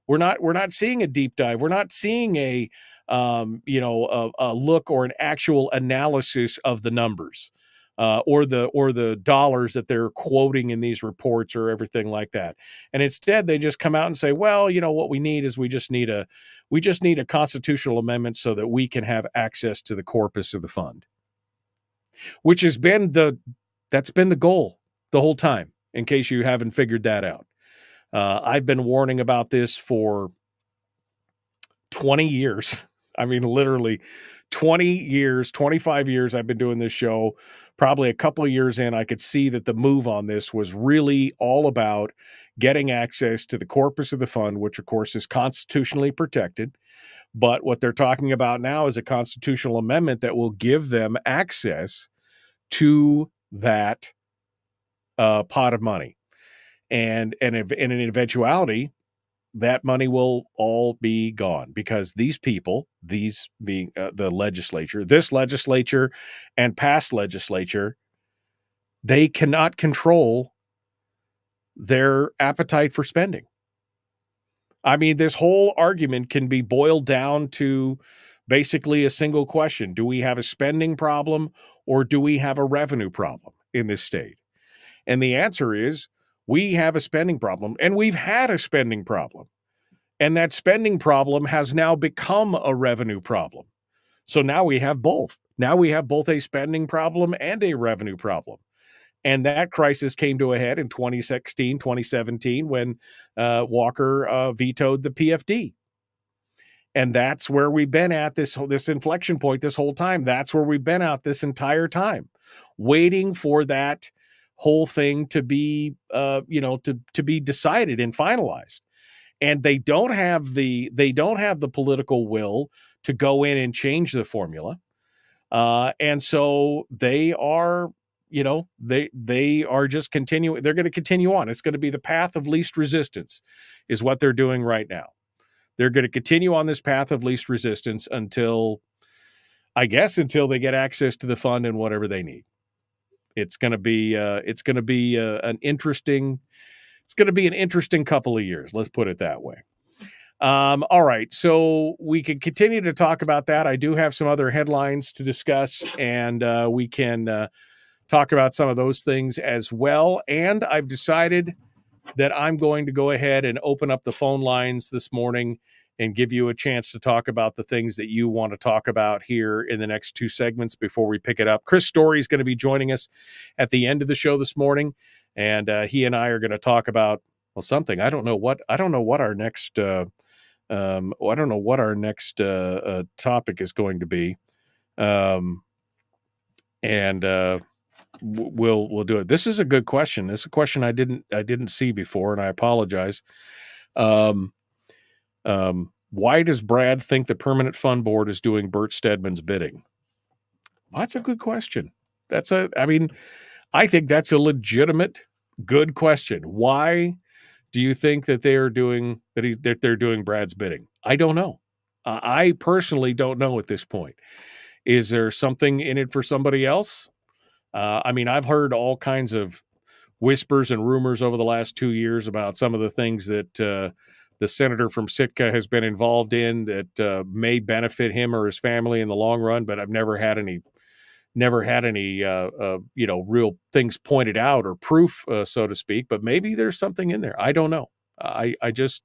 We're not seeing a deep dive. We're not seeing a look or an actual analysis of the numbers or the dollars that they're quoting in these reports or everything like that. And instead, they just come out and say, well, what we need is we just need a constitutional amendment so that we can have access to the corpus of the fund, which has been that's been the goal the whole time, in case you haven't figured that out. I've been warning about this for 20 years. I mean, literally 20 years, 25 years I've been doing this show. Probably a couple of years in, I could see that the move on this was really all about getting access to the corpus of the fund, which of course is constitutionally protected. But what they're talking about now is a constitutional amendment that will give them access to that pot of money. And in an eventuality, that money will all be gone, because these people, these being the legislature, this legislature and past legislature, they cannot control their appetite for spending. I mean, this whole argument can be boiled down to basically a single question. Do we have a spending problem or do we have a revenue problem in this state? And the answer is, we have a spending problem, and we've had a spending problem. And that spending problem has now become a revenue problem. So now we have both. Now we have both a spending problem and a revenue problem. And that crisis came to a head in 2016, 2017, when Walker vetoed the PFD. And that's where we've been at this inflection point this whole time. That's where we've been at this entire time, waiting for that whole thing to be, to be decided and finalized. And they don't have the political will to go in and change the formula. And so they are, they are just continuing. They're going to continue on. It's going to be the path of least resistance is what they're doing right now. They're going to continue on this path of least resistance until they get access to the fund and whatever they need. It's going to be an interesting couple of years. Let's put it that way. All right. So we can continue to talk about that. I do have some other headlines to discuss, and we can talk about some of those things as well. And I've decided that I'm going to go ahead and open up the phone lines this morning and give you a chance to talk about the things that you want to talk about here in the next two segments before we pick it up. Chris Story is going to be joining us at the end of the show this morning, and he and I are going to talk about, well, something. I don't know what our next topic is going to be, and we'll do it. This is a good question. This is a question I didn't see before, and I apologize. Why does Brad think the Permanent Fund Board is doing Bert Stedman's bidding? Well, that's a good question. I think that's a legitimate, good question. Why do you think that they're doing Brad's bidding? I don't know. I personally don't know at this point. Is there something in it for somebody else? I've heard all kinds of whispers and rumors over the last 2 years about some of the things that the senator from Sitka has been involved in that may benefit him or his family in the long run, but I've never had any real things pointed out or proof, so to speak. But maybe there's something in there. I don't know. I just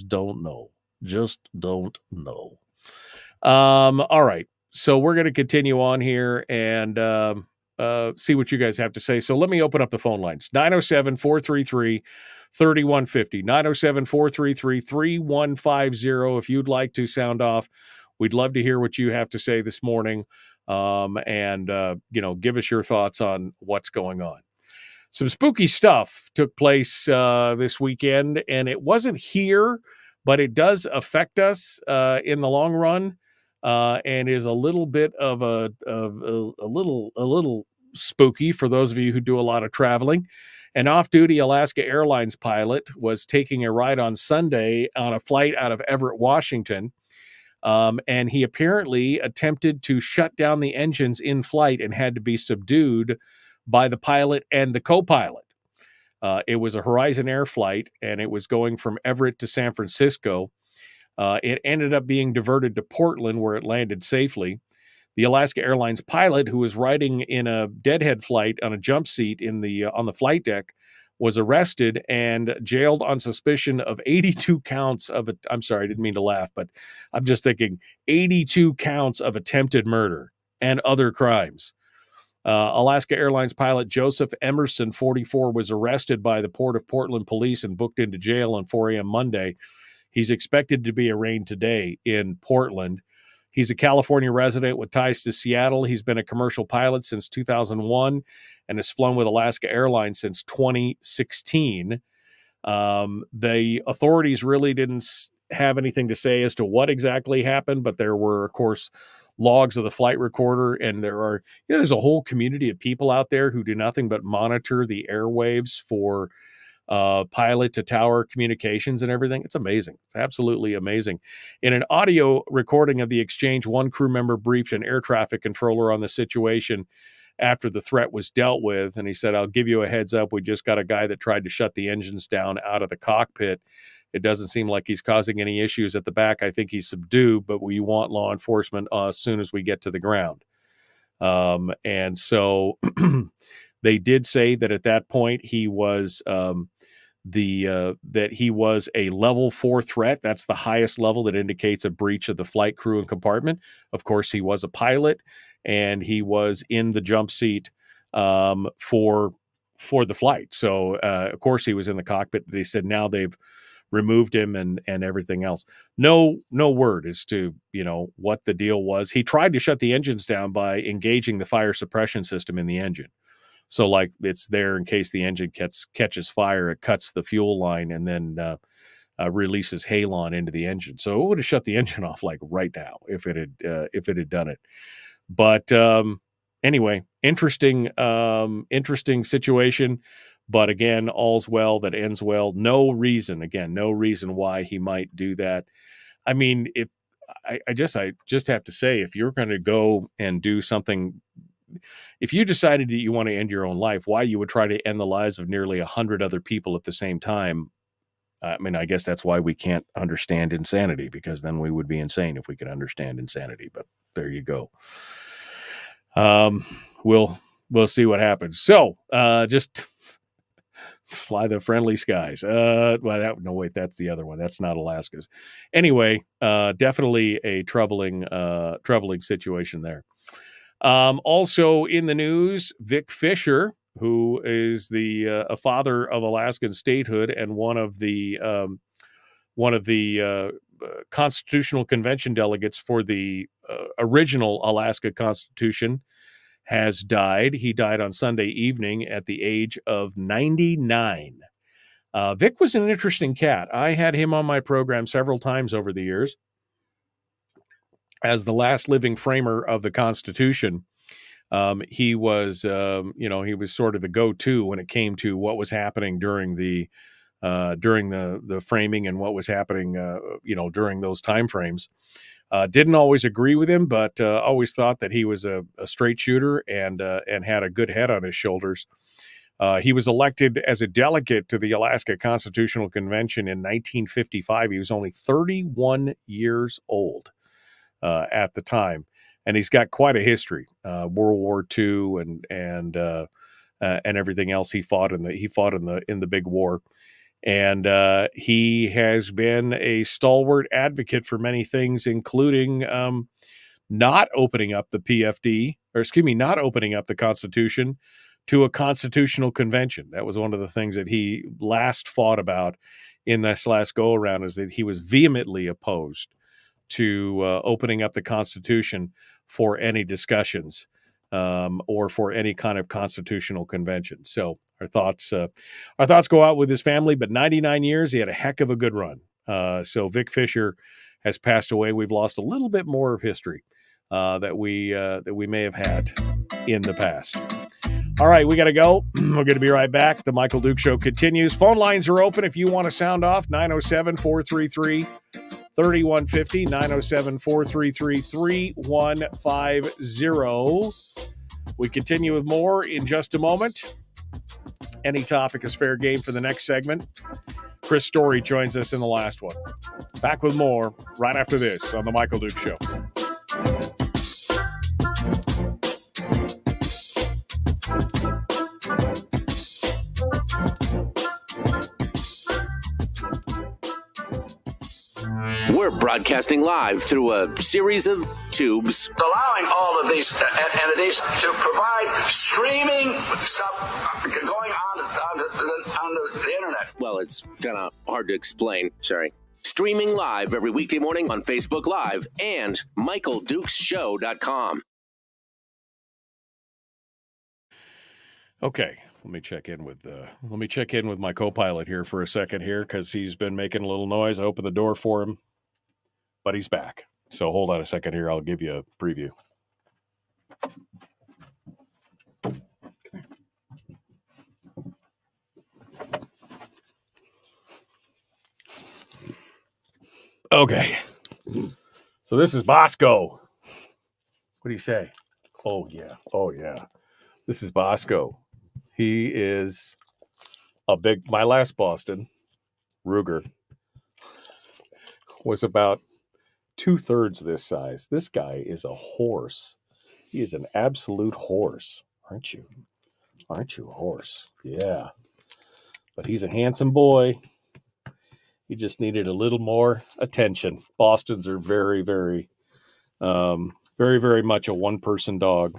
don't know. Just don't know. All right. So we're going to continue on here and see what you guys have to say. So let me open up the phone lines. 907-433-3150. 907-433-3150. If you'd like to sound off, we'd love to hear what you have to say this morning. And give us your thoughts on what's going on. Some spooky stuff took place this weekend, and it wasn't here, but it does affect us in the long run, and is a little bit of a little spooky for those of you who do a lot of traveling. An off-duty Alaska Airlines pilot was taking a ride on Sunday on a flight out of Everett, Washington, And he apparently attempted to shut down the engines in flight and had to be subdued by the pilot and the co-pilot. It was a Horizon Air flight, and it was going from Everett to San Francisco. It ended up being diverted to Portland, where it landed safely. The Alaska Airlines pilot, who was riding in a deadhead flight on a jump seat on the flight deck, was arrested and jailed on suspicion of 82 counts of it. I'm sorry, I didn't mean to laugh, but I'm just thinking 82 counts of attempted murder and other crimes. Alaska Airlines pilot Joseph Emerson, 44, was arrested by the Port of Portland police and booked into jail on 4 a.m. Monday. He's expected to be arraigned today in Portland. He's a California resident with ties to Seattle. He's been a commercial pilot since 2001 and has flown with Alaska Airlines since 2016. The authorities really didn't have anything to say as to what exactly happened, but there were, of course, logs of the flight recorder, and there's a whole community of people out there who do nothing but monitor the airwaves for pilot to tower communications and everything. It's amazing. It's absolutely amazing. In an audio recording of the exchange, one crew member briefed an air traffic controller on the situation after the threat was dealt with. And he said, "I'll give you a heads up. We just got a guy that tried to shut the engines down out of the cockpit. It doesn't seem like he's causing any issues at the back. I think he's subdued, but we want law enforcement as soon as we get to the ground." And so they did say that at that point he was that he was a level 4 threat. That's the highest level that indicates a breach of the flight crew and compartment. Of course, he was a pilot, and he was in the jump seat for the flight. So, of course, he was in the cockpit. They said now they've removed him and everything else. No word as to, what the deal was. He tried to shut the engines down by engaging the fire suppression system in the engine. So like it's there in case the engine catches fire, it cuts the fuel line and then releases halon into the engine. So it would have shut the engine off like right now if it had done it. But anyway, interesting situation. But again, all's well that ends well. No reason why he might do that. I mean, if I just have to say, if you're going to go and do something, if you decided that you want to end your own life, why you would try to end the lives of nearly 100 other people at the same time? I mean, I guess that's why we can't understand insanity, because then we would be insane if we could understand insanity. But there you go. We'll see what happens. So just fly the friendly skies. That's the other one. That's not Alaska's. Anyway, definitely a troubling situation there. Also in the news, Vic Fisher, who is a father of Alaskan statehood and one of the Constitutional Convention delegates for the original Alaska Constitution, has died. He died on Sunday evening at the age of 99. Vic was an interesting cat. I had him on my program several times over the years. As the last living framer of the Constitution, he was sort of the go-to when it came to what was happening during the framing and what was happening, during those time frames. Didn't always agree with him, but always thought that he was a straight shooter and had a good head on his shoulders. He was elected as a delegate to the Alaska Constitutional Convention in 1955. He was only 31 years old at the time, and he's got quite a history. World War II and everything else. He fought in the big war. And he has been a stalwart advocate for many things, including not opening up not opening up the Constitution to a constitutional convention. That was one of the things that he last fought about in this last go around, is that he was vehemently opposed to opening up the Constitution for any discussions or for any kind of constitutional convention. So our thoughts go out with his family, but 99 years, he had a heck of a good run. So Vic Fisher has passed away. We've lost a little bit more of history that we may have had in the past. All right, we got to go. We're going to be right back. The Michael Duke Show continues. Phone lines are open if you want to sound off, 907-433 3150, 907-433-3150. We continue with more in just a moment. Any topic is fair game for the next segment. Chris Story joins us in the last one. Back with more right after this on The Michael Duke Show. We're broadcasting live through a series of tubes. Allowing all of these entities to provide streaming stuff going on the internet. Well, it's kind of hard to explain. Sorry. Streaming live every weekday morning on Facebook Live and MichaelDukesShow.com. Okay, let me check in with my co-pilot here for a second here because he's been making a little noise. I opened the door for him, but he's back. So hold on a second here. I'll give you a preview. Okay. So this is Bosco. What do you say? Oh, yeah. Oh, yeah. This is Bosco. He is my last Boston, Ruger, was about 2/3 this size. This guy is a horse. He is an absolute horse. Aren't you? Aren't you a horse? Yeah. But he's a handsome boy. He just needed a little more attention. Bostons are very, very, very, very much a one-person dog,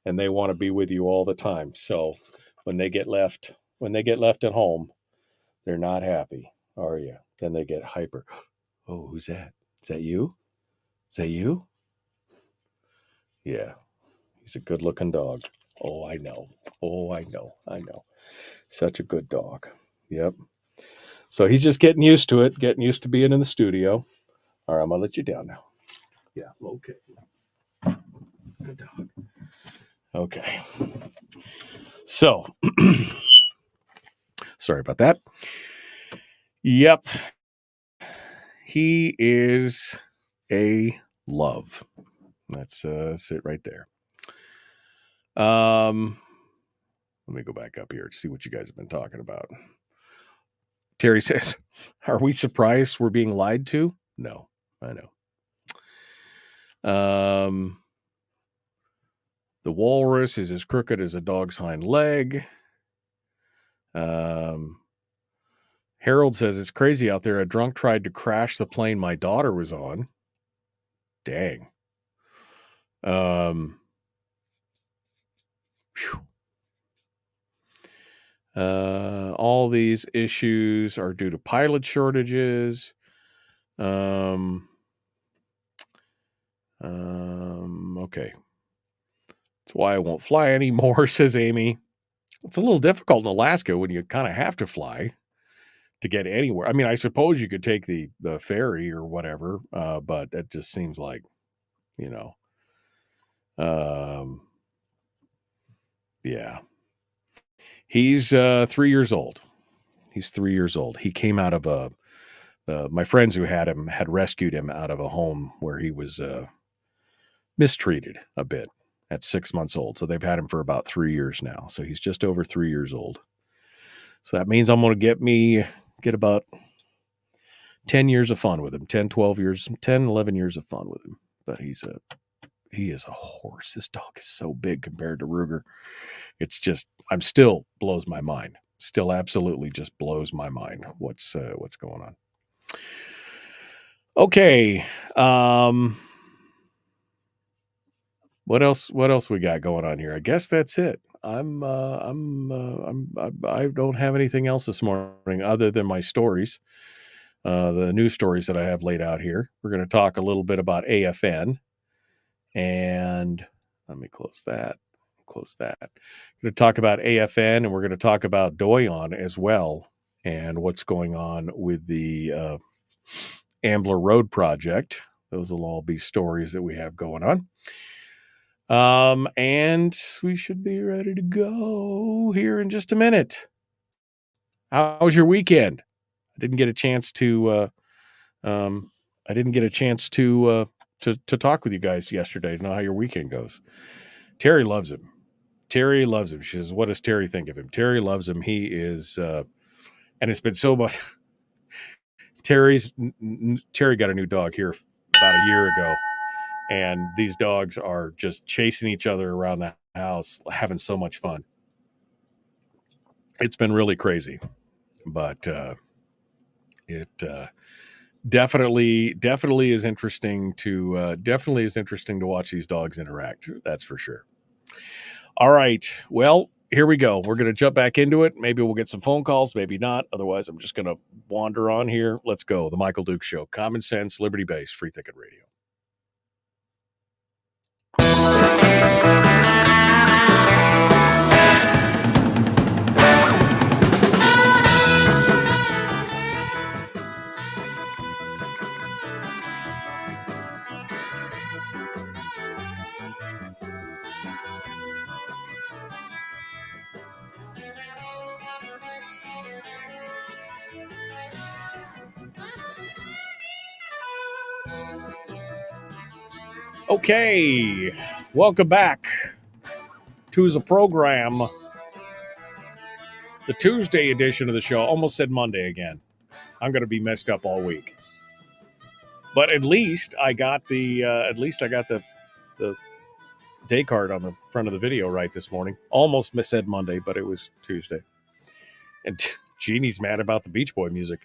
and they want to be with you all the time. So when they get left at home, they're not happy, are you? Then they get hyper. Oh, who's that? Is that you? Is that you? Yeah. He's a good-looking dog. Oh, I know. Oh, I know. I know. Such a good dog. Yep. So he's just getting used to it, getting used to being in the studio. All right, I'm going to let you down now. Yeah, okay. Good dog. Okay. So, sorry about that. Yep. He is a love. That's it right there. Let me go back up here to see what you guys have been talking about. Terry says, are we surprised we're being lied to? No, I know. The walrus is as crooked as a dog's hind leg. Harold says, it's crazy out there. A drunk tried to crash the plane my daughter was on. Dang. All these issues are due to pilot shortages. Okay. That's why I won't fly anymore, says Amy. It's a little difficult in Alaska when you kind of have to fly to get anywhere. I mean, I suppose you could take the ferry or whatever, but it just seems like, yeah. He's 3 years old. He's 3 years old. He came out of my friends who had him had rescued him out of a home where he was mistreated a bit at 6 months old. So they've had him for about 3 years now. So he's just over 3 years old. So that means I'm going to get about 10 years of fun with him, 10, 11 years of fun with him. But he is a horse. This dog is so big compared to Ruger. It's just, still blows my mind. Still absolutely just blows my mind what's going on. Okay. What else we got going on here? I guess that's it. I don't have anything else this morning other than my stories. The news stories that I have laid out here. We're going to talk a little bit about AFN. And let me close that. We're going to talk about AFN, and we're going to talk about Doyon as well, and what's going on with the Ambler Road project. Those will all be stories that we have going on. And we should be ready to go here in just a minute. How was your weekend? I didn't get a chance to I didn't get a chance to talk with you guys yesterday to know how your weekend goes. Terry loves him. Terry loves him. She says, "What does Terry think of him?" Terry loves him. He is, and it's been so much. Terry got a new dog here about a year ago, and these dogs are just chasing each other around the house, having so much fun. It's been really crazy, but it definitely is interesting to watch these dogs interact. That's for sure. All right, well, here we go. We're going to jump back into it. Maybe we'll get some phone calls, maybe not. Otherwise, I'm just going to wander on here. Let's go. The Michael Duke Show. Common sense, liberty-based, free thinking radio. Okay, welcome back to the program. The Tuesday edition of the show. Almost said Monday again. I'm going to be messed up all week. But at least I got the day card on the front of the video right this morning. Almost said Monday, but it was Tuesday. And Jeannie's mad about the Beach Boy music.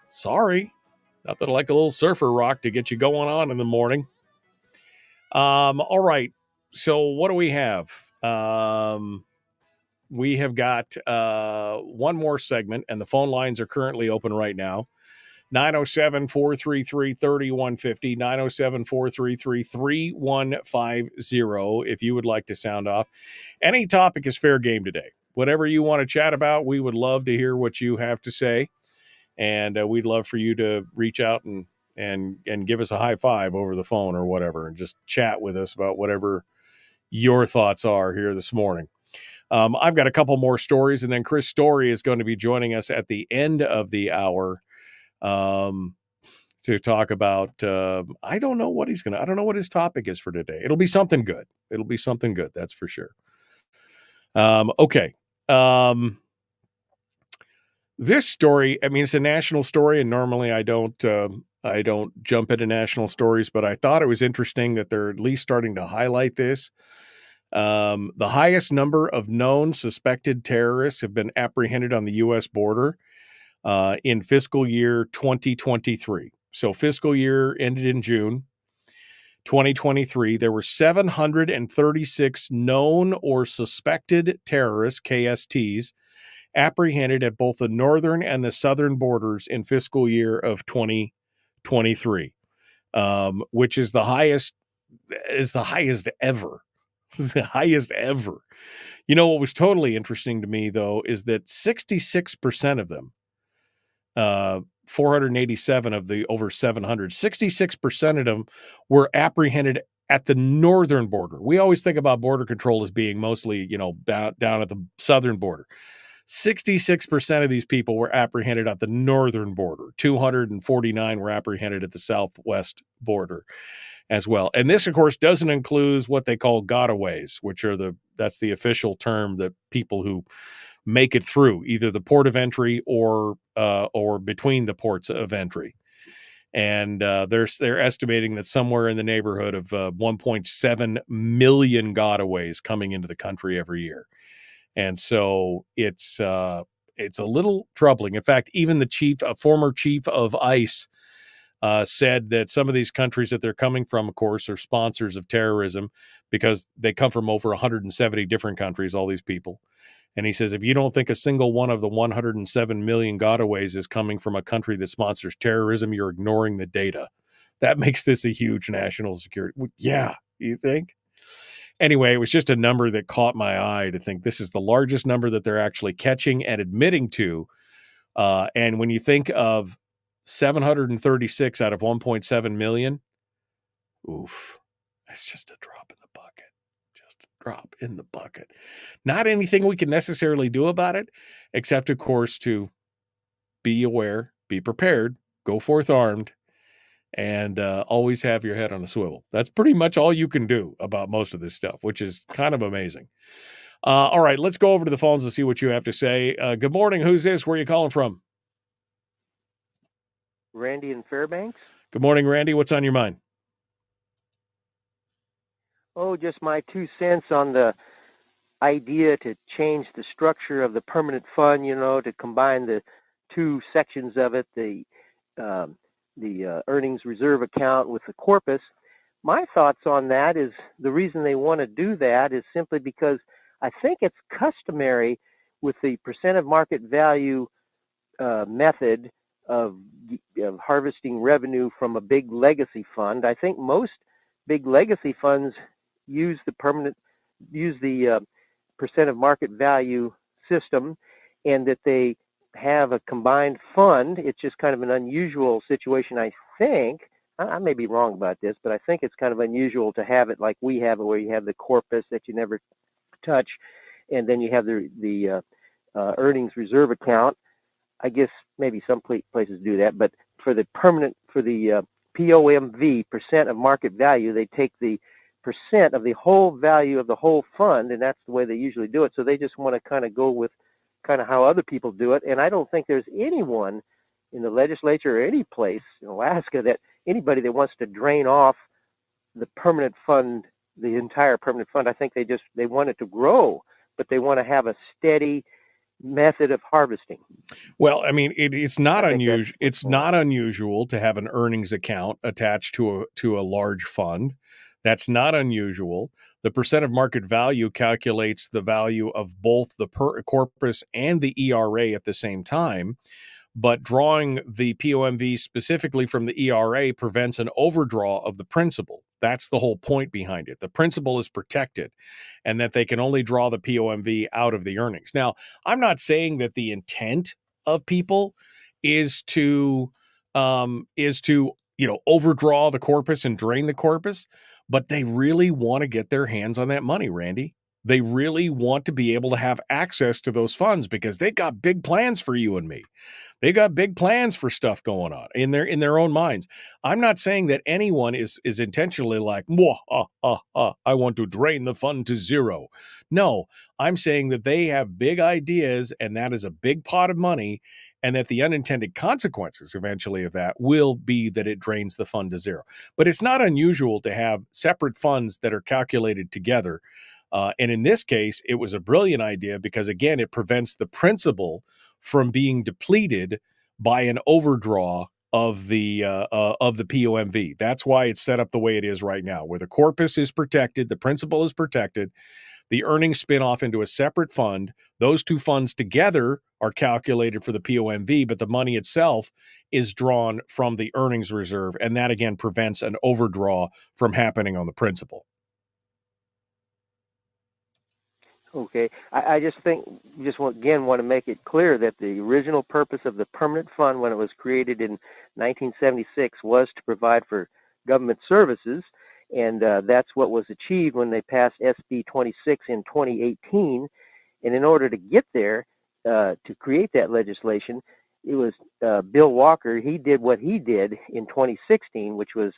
Sorry. Nothing like a little surfer rock to get you going on in the morning. All right. So what do we have? We have got one more segment, and the phone lines are currently open right now. 907-433-3150, 907-433-3150 if you would like to sound off. Any topic is fair game today. Whatever you want to chat about, we would love to hear what you have to say, and we'd love for you to reach out and give us a high five over the phone or whatever, and just chat with us about whatever your thoughts are here this morning. I've got a couple more stories, and then Chris Story is going to be joining us at the end of the hour to talk about, I don't know what his topic is for today. It'll be something good. That's for sure. Okay. This story, I mean, it's a national story, and normally I don't jump into national stories, but I thought it was interesting that they're at least starting to highlight this. The highest number of known suspected terrorists have been apprehended on the U.S. border in fiscal year 2023. So fiscal year ended in June 2023. There were 736 known or suspected terrorists, KSTs, apprehended at both the northern and the southern borders in fiscal year of 2023, which is the highest ever. It's the highest ever. You know, what was totally interesting to me, though, is that 66% of them, 487 of the over 700, 66% of them were apprehended at the northern border. We always think about border control as being mostly, down at the southern border. 66% of these people were apprehended at the northern border. 249 were apprehended at the southwest border as well. And this, of course, doesn't include what they call gotaways, which are that's the official term that people who make it through either the port of entry or between the ports of entry. And they're estimating that somewhere in the neighborhood of 1.7 million gotaways coming into the country every year. And so it's a little troubling. In fact, even the former chief of ICE said that some of these countries that they're coming from, of course, are sponsors of terrorism because they come from over 170 different countries, all these people. And he says, if you don't think a single one of the 107 million gotaways is coming from a country that sponsors terrorism, you're ignoring the data. That makes this a huge national security. Yeah, you think? Anyway, it was just a number that caught my eye to think this is the largest number that they're actually catching and admitting to. And when you think of 736 out of 1.7 million, oof, that's just a drop in the bucket. Just a drop in the bucket. Not anything we can necessarily do about it, except, of course, to be aware, be prepared, go forth armed, and always have your head on a swivel. That's pretty much all you can do about most of this stuff, which is kind of amazing. All right, let's go over to the phones and see what you have to say. Good morning. Who's this? Where are you calling from? Randy in Fairbanks. Good morning, Randy. What's on your mind? Oh, just my 2 cents on the idea to change the structure of the permanent fund, to combine the 2 sections of it, the earnings reserve account with the corpus. My thoughts on that is the reason they want to do that is simply because I think it's customary with the percent of market value method of harvesting revenue from a big legacy fund. I think most big legacy funds use the percent of market value system, and that they have a combined fund. It's just kind of an unusual situation, I think. I may be wrong about this, but I think it's kind of unusual to have it like we have it, where you have the corpus that you never touch, and then you have the earnings reserve account. I guess maybe some places do that, but for the POMV, percent of market value, they take the percent of the whole value of the whole fund, and that's the way they usually do it. So they just want to kind of go with kind of how other people do it. And I don't think there's anyone in the legislature or any place in Alaska anybody that wants to drain off the permanent fund, the entire permanent fund. I think they want it to grow, but they want to have a steady method of harvesting. Well, I mean, it's not unusual. It's not unusual to have an earnings account attached to a large fund. That's not unusual. The percent of market value calculates the value of both the corpus and the ERA at the same time. But drawing the POMV specifically from the ERA prevents an overdraw of the principal. That's the whole point behind it. The principal is protected, and that they can only draw the POMV out of the earnings. Now, I'm not saying that the intent of people is to overdraw the corpus and drain the corpus, but they really want to get their hands on that money, Randy. They really want to be able to have access to those funds because they got big plans for you and me. They got big plans for stuff going on in their own minds. I'm not saying that anyone is intentionally like, I want to drain the fund to zero. No, I'm saying that they have big ideas, and that is a big pot of money, and that the unintended consequences eventually of that will be that it drains the fund to zero. But it's not unusual to have separate funds that are calculated together. And in this case, it was a brilliant idea because, again, it prevents the principal from being depleted by an overdraw of the POMV. That's why it's set up the way it is right now, where the corpus is protected, the principal is protected, the earnings spin off into a separate fund. Those 2 funds together are calculated for the POMV, but the money itself is drawn from the earnings reserve, and that, again, prevents an overdraw from happening on the principal. Okay. I just want to make it clear that the original purpose of the permanent fund when it was created in 1976 was to provide for government services, and that's what was achieved when they passed SB 26 in 2018. And in order to get there, to create that legislation, it was Bill Walker. He did what he did in 2016, which was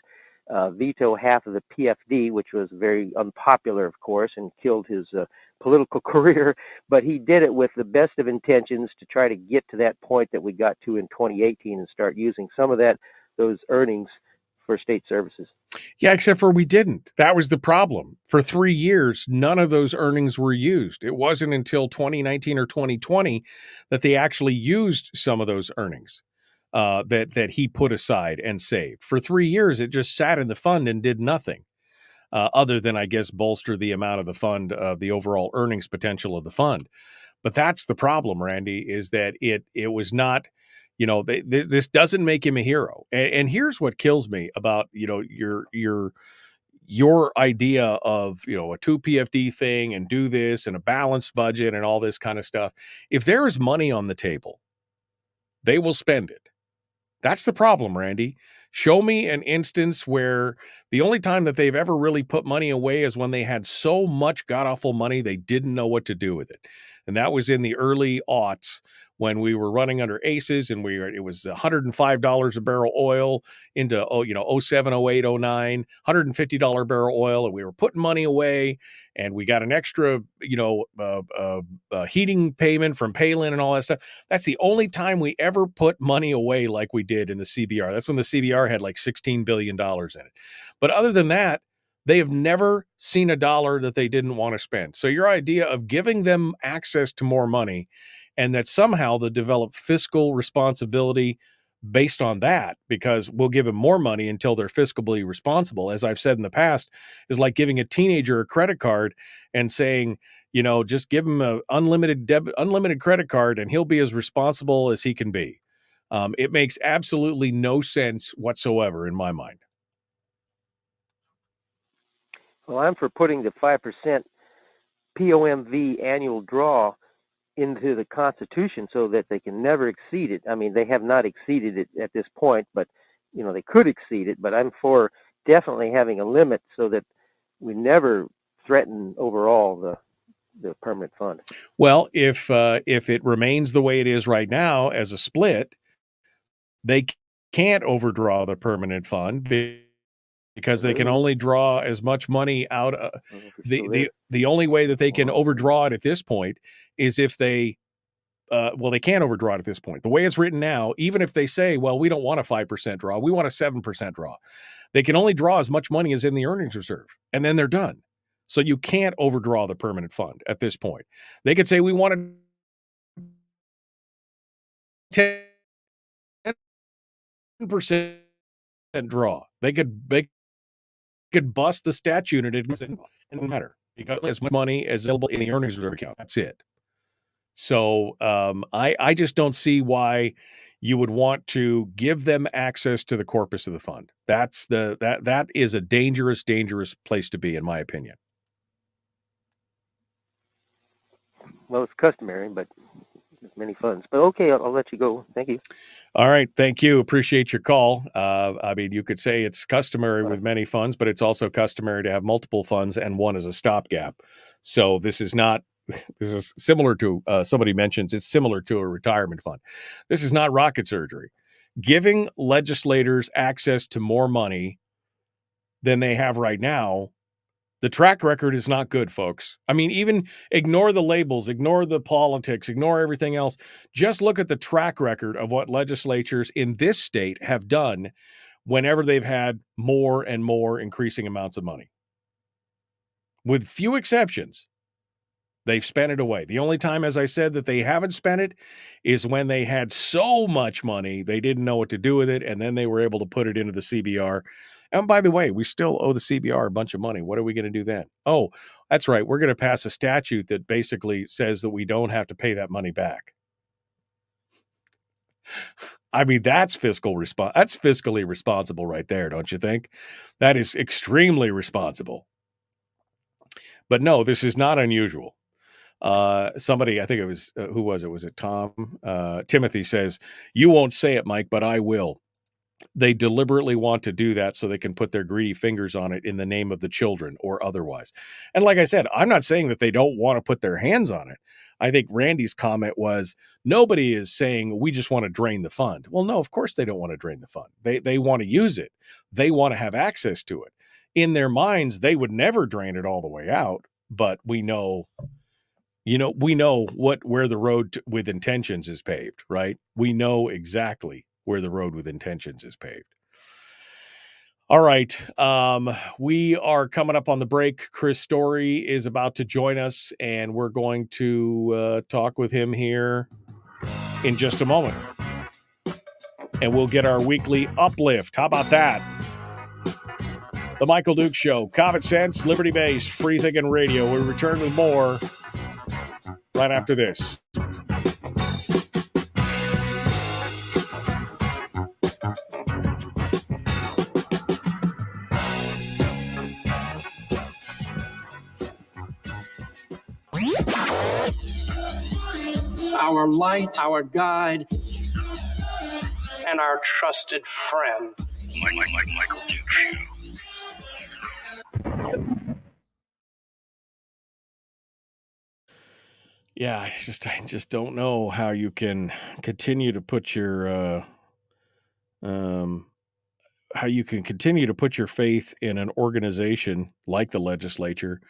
veto half of the PFD, which was very unpopular, of course, and killed his political career. But he did it with the best of intentions to try to get to that point that we got to in 2018 and start using some of those earnings for state services. Yeah, except for we didn't. That was the problem. For 3 years, none of those earnings were used. It wasn't until 2019 or 2020 that they actually used some of those earnings that he put aside and saved. For 3 years, it just sat in the fund and did nothing other than, I guess, bolster the amount of the fund, the overall earnings potential of the fund. But that's the problem, Randy, is that it was not, this doesn't make him a hero. And here's what kills me about, your idea of, a 2 PFD thing and do this and a balanced budget and all this kind of stuff. If there is money on the table, they will spend it. That's the problem, Randy. Show me an instance where the only time that they've ever really put money away is when they had so much god-awful money they didn't know what to do with it. And that was in the early aughts when we were running under ACEs and it was $105 a barrel oil into, 07, 08, 09, $150 barrel oil. And we were putting money away and we got an extra, heating payment from Palin and all that stuff. That's the only time we ever put money away like we did in the CBR. That's when the CBR had like $16 billion in it. But other than that, they have never seen a dollar that they didn't want to spend. So your idea of giving them access to more money and that somehow they'll develop fiscal responsibility based on that, because we'll give them more money until they're fiscally responsible, as I've said in the past, is like giving a teenager a credit card and saying, just give him an unlimited credit card and he'll be as responsible as he can be. It makes absolutely no sense whatsoever in my mind. Well, I'm for putting the 5% POMV annual draw into the Constitution so that they can never exceed it. I mean, they have not exceeded it at this point, but, they could exceed it. But I'm for definitely having a limit so that we never threaten overall the permanent fund. Well, if it remains the way it is right now as a split, they can't overdraw the permanent fund because they can only draw as much money out of the only way that they can overdraw it at this point is if they they can't overdraw it at this point. The way it's written now, even if they say, well, we don't want a 5% draw, we want a 7% draw, they can only draw as much money as in the earnings reserve, and then they're done. So you can't overdraw the permanent fund at this point. They could say we want a 10% draw. They could bust the statute and it doesn't matter because as much money as available in the earnings reserve account. That's it. So I just don't see why you would want to give them access to the corpus of the fund. That is a dangerous place to be, in my opinion. Well, it's customary, but many funds. But okay, I'll let you go. Thank you. All right. Thank you. Appreciate your call. You could say it's customary with many funds, but it's also customary to have multiple funds and one as a stopgap. So this is similar to, somebody mentions it's similar to a retirement fund. This is not rocket surgery. Giving legislators access to more money than they have right now, the track record is not good, folks. I mean, even ignore the labels, ignore the politics, ignore everything else. Just look at the track record of what legislatures in this state have done whenever they've had more and more increasing amounts of money. With few exceptions, they've spent it away. The only time, as I said, that they haven't spent it is when they had so much money, they didn't know what to do with it, and then they were able to put it into the CBR. And by the way, we still owe the CBR a bunch of money. What are we going to do then? Oh, that's right. We're going to pass a statute that basically says that we don't have to pay that money back. I mean, that's fiscally responsible right there, don't you think? That is extremely responsible. But no, this is not unusual. Somebody, I think it was, who was it? Was it Tom? Timothy says, you won't say it, Mike, but I will. They deliberately want to do that so they can put their greedy fingers on it in the name of the children or otherwise. And like I said, I'm not saying that they don't want to put their hands on it. I think Randy's comment was, nobody is saying we just want to drain the fund. Well, no, of course they don't want to drain the fund. They want to use it. They want to have access to it. In their minds, they would never drain it all the way out, but we know where the road with intentions is paved, right? We know exactly where the road with intentions is paved. All right. We are coming up on the break. Chris Story is about to join us, and we're going to talk with him here in just a moment. And we'll get our weekly uplift. How about that? The Michael Duke Show, common sense, liberty-based, free-thinking radio. We return with more right after this. Our light, our guide, and our trusted friend. Michael Duke Show. Yeah, I just don't know how you can continue to put your how you can continue to put your faith in an organization like the legislature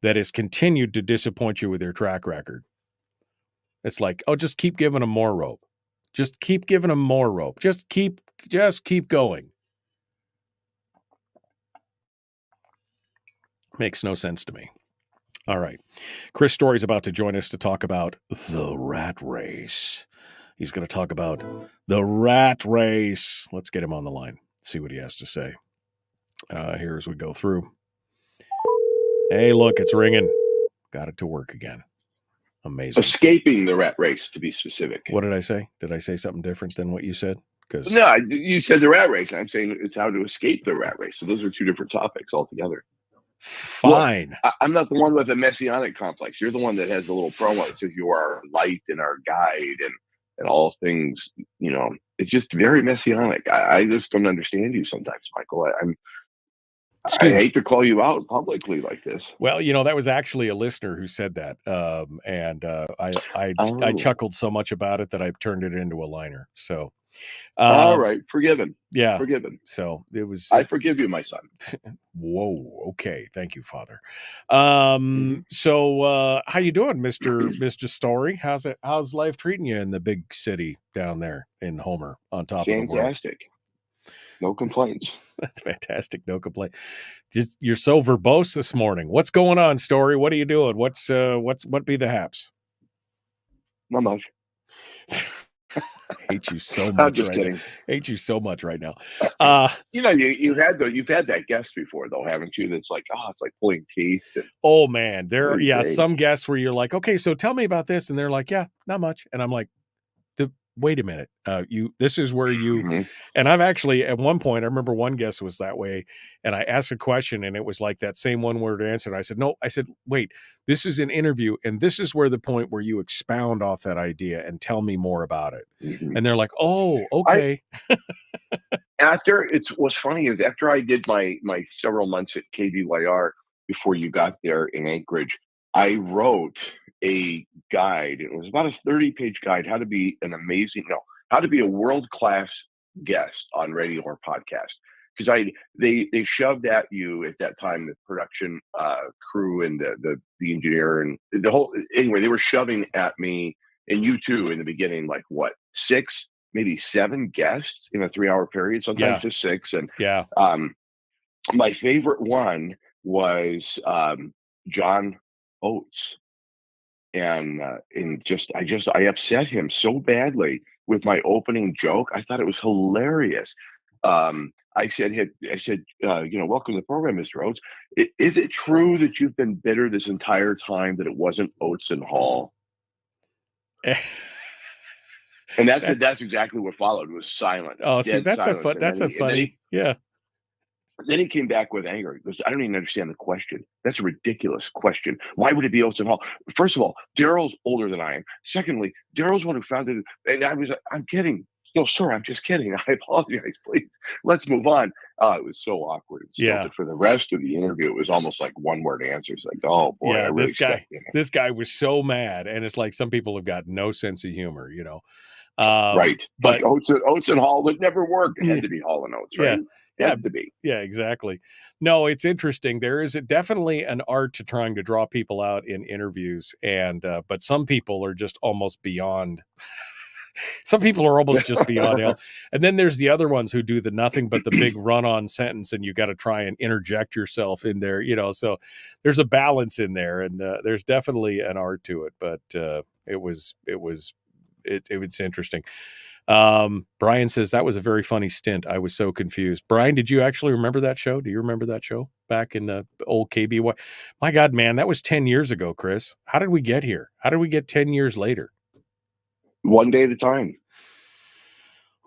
that has continued to disappoint you with their track record. It's like, oh, just keep giving them more rope. Just keep giving them more rope. Just keep going. Makes no sense to me. All right. Chris Story's about to join us to talk about the rat race. He's going to talk about the rat race. Let's get him on the line. See what he has to say. Here as we go through. Hey, look, it's ringing. Got it to work again. Amazing. Escaping the rat race, to be specific. What did I say? Did I say something different than what you said? Because no, you said the rat race. I'm saying it's how to escape the rat race. So those are two different topics altogether. Fine. Look, I'm not the one with a messianic complex. You're the one that has the little promo that says you are our light and our guide and all things. You know, it's just very messianic. I just don't understand you sometimes, Michael. I hate to call you out publicly like this. Well, you know, that was actually a listener who said that. I chuckled so much about it that I turned it into a liner. So, all right. Forgiven. Yeah. Forgiven. So it was, I forgive you, my son. Whoa. Okay. Thank you, Father. So, how you doing, Mr. Story? How's life treating you in the big city down there in Homer on top of the world? Fantastic. No complaints. That's fantastic. No complaint. You're so verbose this morning. What's going on, Story? What are you doing? What be the haps? Not much. Hate you so much. I'm just kidding. Now. Hate you so much right now. You know, you've had that guest before, though, haven't you? That's like, it's like pulling teeth. Oh man, some guests where you're like, okay, so tell me about this, and they're like, yeah, not much, and I'm like, wait a minute, this is where you, and I've actually at one point, I remember one guest was that way, and I asked a question, and it was like that same one word answer. And I said, no, wait, this is an interview, and this is where the point where you expound off that idea and tell me more about it. And they're like, oh, okay. What's funny is after I did my several months at KDYR before you got there in Anchorage, I wrote a guide. It was about a 30-page guide, how to be a world-class guest on radio or podcast. Because they shoved at you at that time, the production crew and the engineer and the whole, anyway, they were shoving at me and you too in the beginning, like what, 6, maybe 7 guests in a 3-hour period, sometimes just 6. And my favorite one was John Oates. And I upset him so badly with my opening joke. I thought it was hilarious. I said, welcome to the program, Mr. Oates. Is it true that you've been bitter this entire time that it wasn't Oates and Hall? And that's exactly what followed. It was silent. Oh, see, that's funny. Yeah. Then he came back with anger. He goes, I don't even understand the question. That's a ridiculous question. Why would it be Oates and Hall? First of all, Daryl's older than I am. Secondly, Daryl's one who founded it. And I'm kidding. No, sir, I'm just kidding. I apologize. Please, let's move on. It was so awkward. But for the rest of the interview, it was almost like one-word answers. Like, oh boy, yeah, this guy was so mad, and it's like some people have got no sense of humor, you know. Right, but like Oates and Hall would never work. It had to be Hall and Oates, right? Had to be. Yeah, exactly. No, it's interesting. There is definitely an art to trying to draw people out in interviews, and but some people are just almost beyond. Some people are almost just beyond help. And then there's the other ones who do the nothing but the big run-on sentence, and you got to try and interject yourself in there, you know. So there's a balance in there, and there's definitely an art to it. But it was interesting. Brian says that was a very funny stint. I was so confused. Brian, did you actually remember that show? Do you remember that show back in the old KBY? My God, man, that was 10 years ago, Chris. How did we get here? How did we get 10 years later? One day at a time.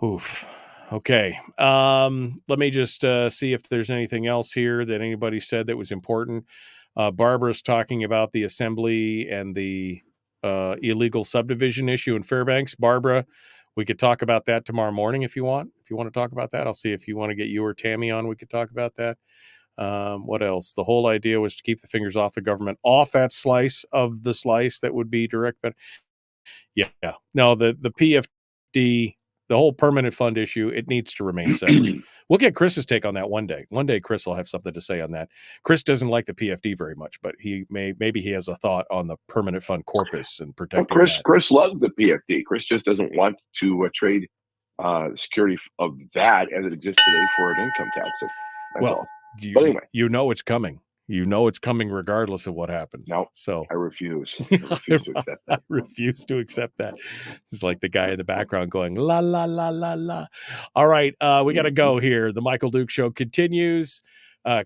Oof. Okay. Let me just see if there's anything else here that anybody said that was important. Barbara's talking about the assembly and the illegal subdivision issue in Fairbanks. Barbara, we could talk about that tomorrow morning if you want. If you want to talk about that, I'll see if you want to get you or Tammy on. We could talk about that. What else? The whole idea was to keep the fingers off the government, off that slice of the slice that would be direct. But yeah, no, the PFD, the whole permanent fund issue, it needs to remain separate. We'll get Chris's take on that one day. One day, Chris will have something to say on that. Chris doesn't like the PFD very much, but maybe he has a thought on the permanent fund corpus and protecting that. Chris loves the PFD. Chris just doesn't want to trade security of that as it exists today for an income tax. That's all. But anyway, you know it's coming. You know it's coming regardless of what happens. No, so I refuse. I refuse to accept that. I refuse to accept that. It's like the guy in the background going, la, la, la, la, la. All right, we got to go here. The Michael Duke Show continues.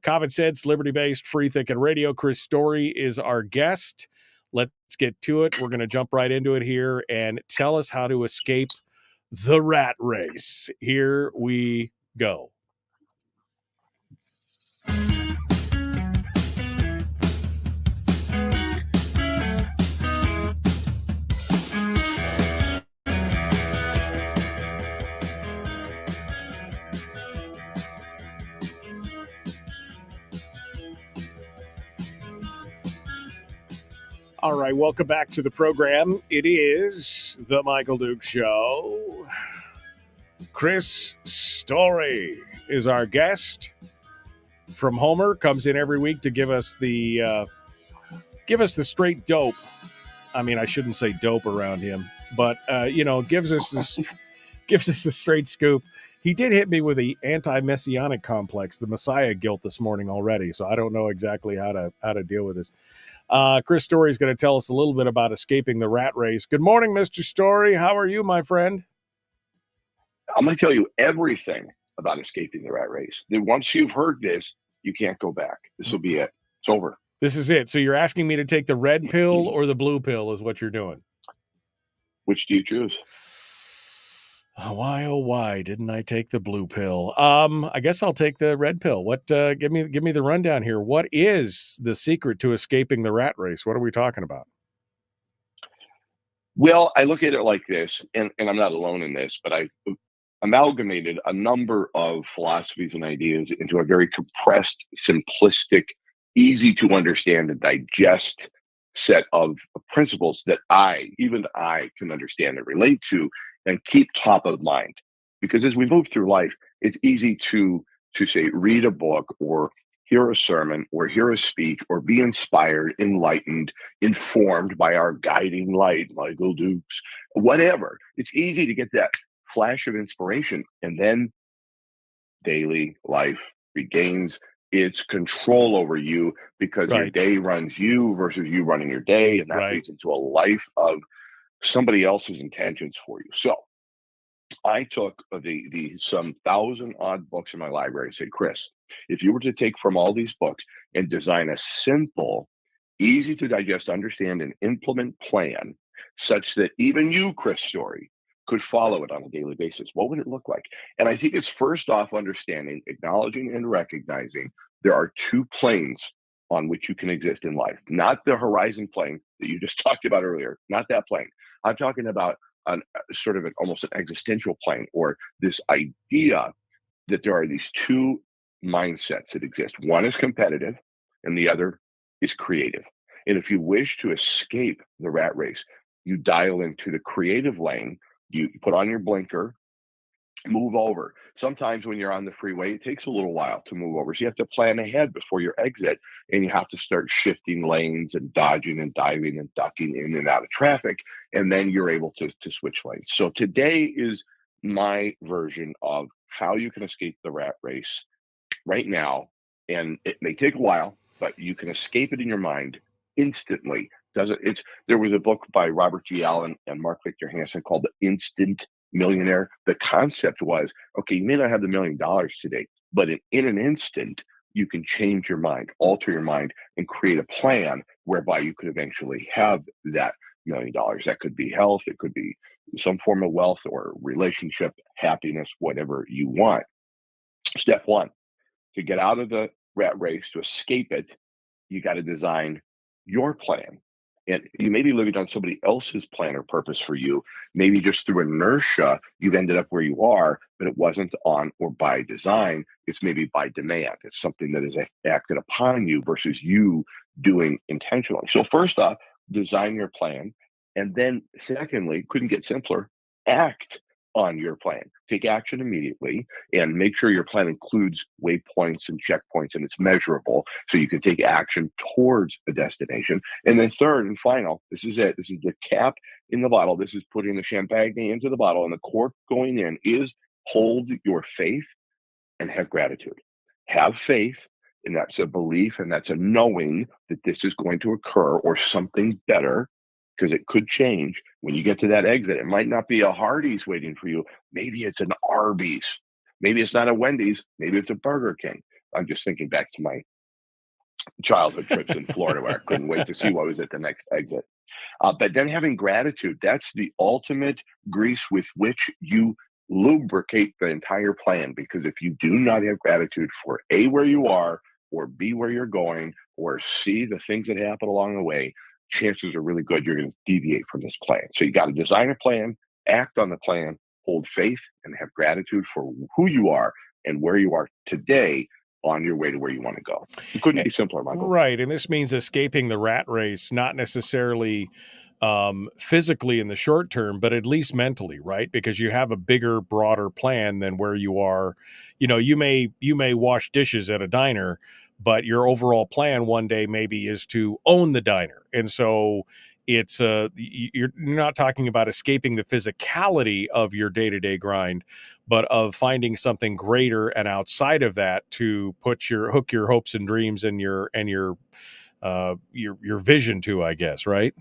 Common sense, liberty-based, free thinking radio. Chris Story is our guest. Let's get to it. We're going to jump right into it here and tell us how to escape the rat race. Here we go. All right, welcome back to the program. It is the Michael Duke Show. Chris Story is our guest from Homer. Comes in every week to give us the straight dope. I mean, I shouldn't say dope around him, but gives us the straight scoop. He did hit me with the anti-messianic complex, the Messiah guilt this morning already, so I don't know exactly how to deal with this. Chris Story is going to tell us a little bit about escaping the rat race. Good morning, Mr. Story. How are you, my friend? I'm going to tell you everything about escaping the rat race. Then once you've heard this, you can't go back. This will be it. It's over. This is it. So you're asking me to take the red pill or the blue pill is what you're doing. Which do you choose? Why didn't I take the blue pill? I guess I'll take the red pill. What? Give me the rundown here. What is the secret to escaping the rat race? What are we talking about? Well, I look at it like this, and I'm not alone in this, but I amalgamated a number of philosophies and ideas into a very compressed, simplistic, easy to understand and digest set of principles that even I can understand and relate to and keep top of mind. Because as we move through life, it's easy to say, read a book or hear a sermon or hear a speech or be inspired, enlightened, informed by our guiding light, Michael Dukes, whatever. It's easy to get that flash of inspiration, and then daily life regains its control over you because your day runs you versus you running your day, and that leads into a life of somebody else's intentions for you. So I took some 1,000-odd books in my library and said, Chris, if you were to take from all these books and design a simple, easy to digest, understand, and implement plan such that even you, Chris Story, could follow it on a daily basis, what would it look like? And I think it's first off understanding, acknowledging, and recognizing there are two planes on which you can exist in life. Not the horizon plane that you just talked about earlier, not that plane. I'm talking about almost an existential plane, or this idea that there are these two mindsets that exist. One is competitive and the other is creative. And if you wish to escape the rat race, you dial into the creative lane, you put on your blinker, move over. Sometimes when you're on the freeway, it takes a little while to move over. So you have to plan ahead before your exit, and you have to start shifting lanes and dodging and diving and ducking in and out of traffic. And then you're able to switch lanes. So today is my version of how you can escape the rat race right now. And it may take a while, but you can escape it in your mind instantly. There was a book by Robert G. Allen and Mark Victor Hansen called The Instant Millionaire. The concept was, okay, you may not have the $1 million today, but in an instant, you can change your mind, alter your mind, and create a plan whereby you could eventually have that $1 million. That could be health, it could be some form of wealth or relationship, happiness, whatever you want. Step one, to get out of the rat race, to escape it, you got to design your plan. And you may be living on somebody else's plan or purpose for you. Maybe just through inertia, you've ended up where you are, but it wasn't on or by design. It's maybe by demand. It's something that is acted upon you versus you doing intentionally. So first off, design your plan. And then secondly, couldn't get simpler, act on your plan. Take action immediately and make sure your plan includes waypoints and checkpoints and it's measurable so you can take action towards a destination. And then third and final, this is it. This is the cap in the bottle. This is putting the champagne into the bottle, and the cork going in is hold your faith and have gratitude. Have faith, and that's a belief and that's a knowing that this is going to occur or something better, because it could change when you get to that exit. It might not be a Hardee's waiting for you. Maybe it's an Arby's. Maybe it's not a Wendy's. Maybe it's a Burger King. I'm just thinking back to my childhood trips in Florida where I couldn't wait to see what was at the next exit. But then having gratitude, that's the ultimate grease with which you lubricate the entire plan. Because if you do not have gratitude for A, where you are, or B, where you're going, or C, the things that happen along the way, chances are really good you're going to deviate from this plan. So you got to design a plan, act on the plan, hold faith, and have gratitude for who you are and where you are today on your way to where you want to go. It couldn't be simpler, Michael. Right. And this means escaping the rat race, not necessarily physically in the short term, but at least mentally, right? Because you have a bigger, broader plan than where you are. You know, you may wash dishes at a diner, but your overall plan one day maybe is to own the diner. And so it's you're not talking about escaping the physicality of your day-to-day grind, but of finding something greater and outside of that to hook your hopes and dreams and your vision to, I guess, right?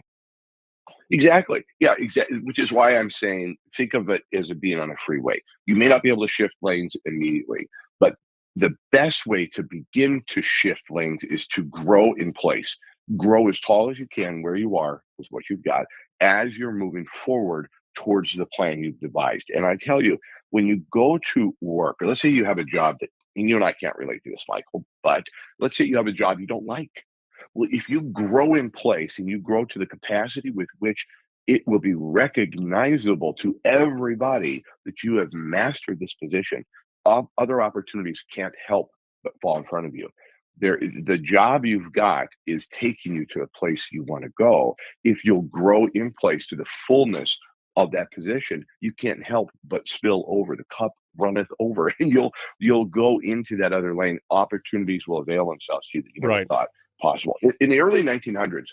Exactly. Yeah, exactly. Which is why I'm saying, think of it as being on a freeway. You may not be able to shift lanes immediately, but the best way to begin to shift lanes is to grow in place. Grow as tall as you can where you are with what you've got as you're moving forward towards the plan you've devised. And I tell you, when you go to work, or let's say you have a job that, and you and I can't relate to this, Michael, but let's say you have a job you don't like. Well, if you grow in place and you grow to the capacity with which it will be recognizable to everybody that you have mastered this position, other opportunities can't help but fall in front of you. The job you've got is taking you to a place you want to go. If you'll grow in place to the fullness of that position, you can't help but spill over. The cup runneth over, and you'll go into that other lane. Opportunities will avail themselves to you that you never thought possible. In the early 1900s,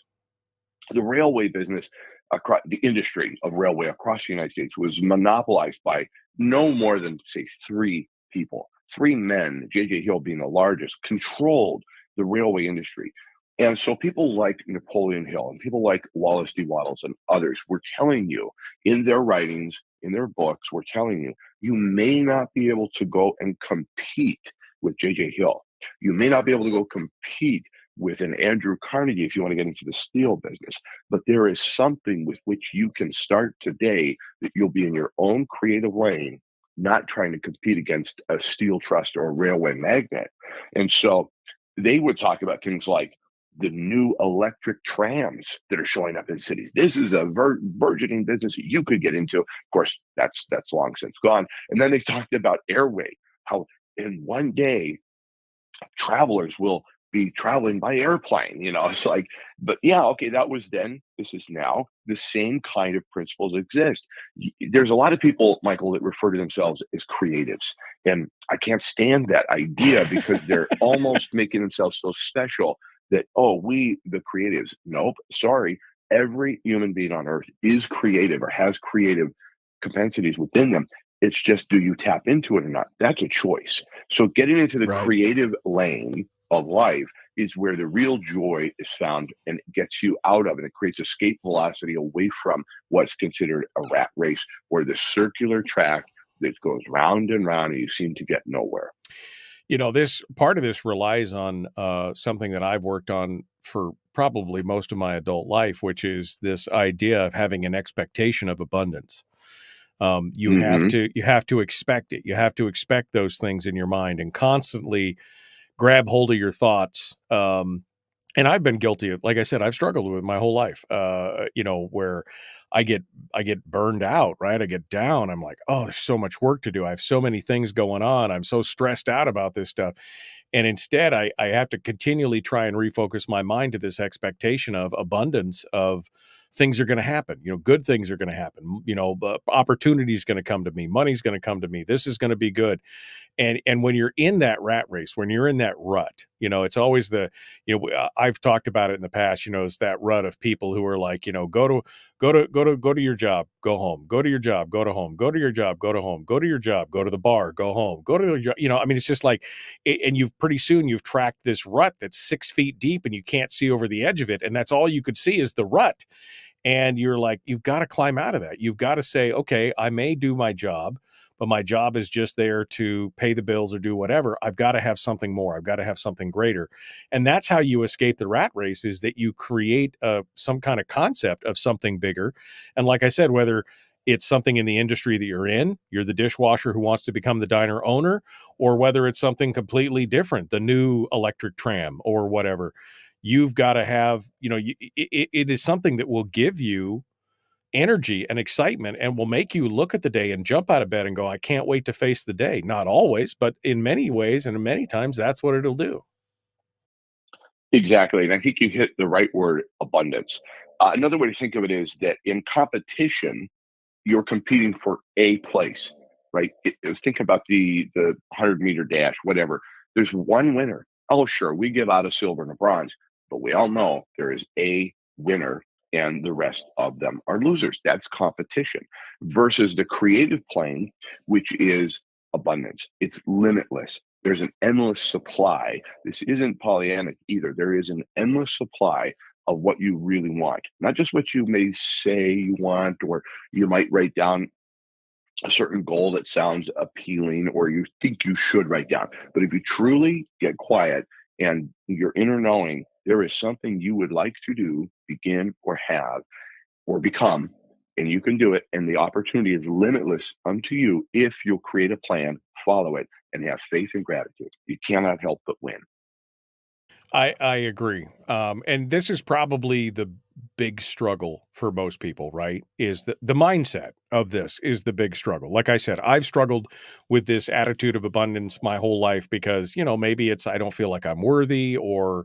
the railway business, the industry of railway across the United States was monopolized by no more than, say, three people. Three men, J.J. Hill being the largest, controlled the railway industry. And so people like Napoleon Hill and people like Wallace D. Wattles and others were telling you in their writings, in their books, were telling you, you may not be able to go and compete with J.J. Hill. You may not be able to go compete with an Andrew Carnegie if you want to get into the steel business. But there is something with which you can start today that you'll be in your own creative lane, not trying to compete against a steel trust or a railway magnate. And so they would talk about things like the new electric trams that are showing up in cities. This is a burgeoning business that you could get into. Of course, that's long since gone. And then they talked about airway, how in one day travelers will be traveling by airplane. It's like, but yeah, okay, that was then, this is now. The same kind of principles exist. There's a lot of people, Michael, that refer to themselves as creatives, and I can't stand that idea because they're almost making themselves so special that, we, the creatives. Nope, sorry. Every human being on earth is creative or has creative capacities within them. It's just, do you tap into it or not? That's a choice. So getting into the creative lane of life is where the real joy is found, and it gets you out of it. It creates escape velocity away from what's considered a rat race, or the circular track that goes round and round and you seem to get nowhere. This part of this relies on something that I've worked on for probably most of my adult life, which is this idea of having an expectation of abundance. You have to expect it. You have to expect those things in your mind and constantly grab hold of your thoughts And I've been guilty of, like I said, I've struggled with my whole life, where I get burned out, right? I get down. I'm like, oh, there's so much work to do. I have so many things going on. I'm so stressed out about this stuff. And instead, I have to continually try and refocus my mind to this expectation of abundance, of things are going to happen. Good things are going to happen. Opportunity is going to come to me. Money's going to come to me. This is going to be good. And when you're in that rat race, when you're in that rut, it's always I've talked about it in the past, it's that rut of people who are like, go to your job, go home, go to your job, go to home, go to your job, go to home, go to your job, go to the bar, go home, go to your job. It's just like, and pretty soon you've tracked this rut that's 6 feet deep and you can't see over the edge of it. And that's all you could see is the rut. And you're like, you've got to climb out of that. You've got to say, okay, I may do my job, but my job is just there to pay the bills or do whatever. I've got to have something more. I've got to have something greater. And that's how you escape the rat race, is that you create some kind of concept of something bigger. And like I said, whether it's something in the industry that you're the dishwasher who wants to become the diner owner, or whether it's something completely different, the new electric tram or whatever, you've got to have, it is something that will give you energy and excitement and will make you look at the day and jump out of bed and go, I can't wait to face the day. Not always, but in many ways and many times, that's what it'll do. Exactly. And I think you hit the right word, abundance. Another way to think of it is that in competition, you're competing for a place, right? Think about the 100-meter dash, whatever. There's one winner. Oh, sure, we give out a silver and a bronze, but we all know there is a winner and the rest of them are losers. That's competition versus the creative plane, which is abundance. It's limitless. There's an endless supply. This isn't Pollyannic either. There is an endless supply of what you really want, not just what you may say you want, or you might write down a certain goal that sounds appealing or you think you should write down. But if you truly get quiet and your inner knowing, there is something you would like to do, begin, or have, or become, and you can do it. And the opportunity is limitless unto you if you'll create a plan, follow it, and have faith and gratitude. You cannot help but win. I agree. And this is probably the big struggle for most people, right? Is the mindset of this is the big struggle. Like I said, I've struggled with this attitude of abundance my whole life because, maybe it's, I don't feel like I'm worthy, or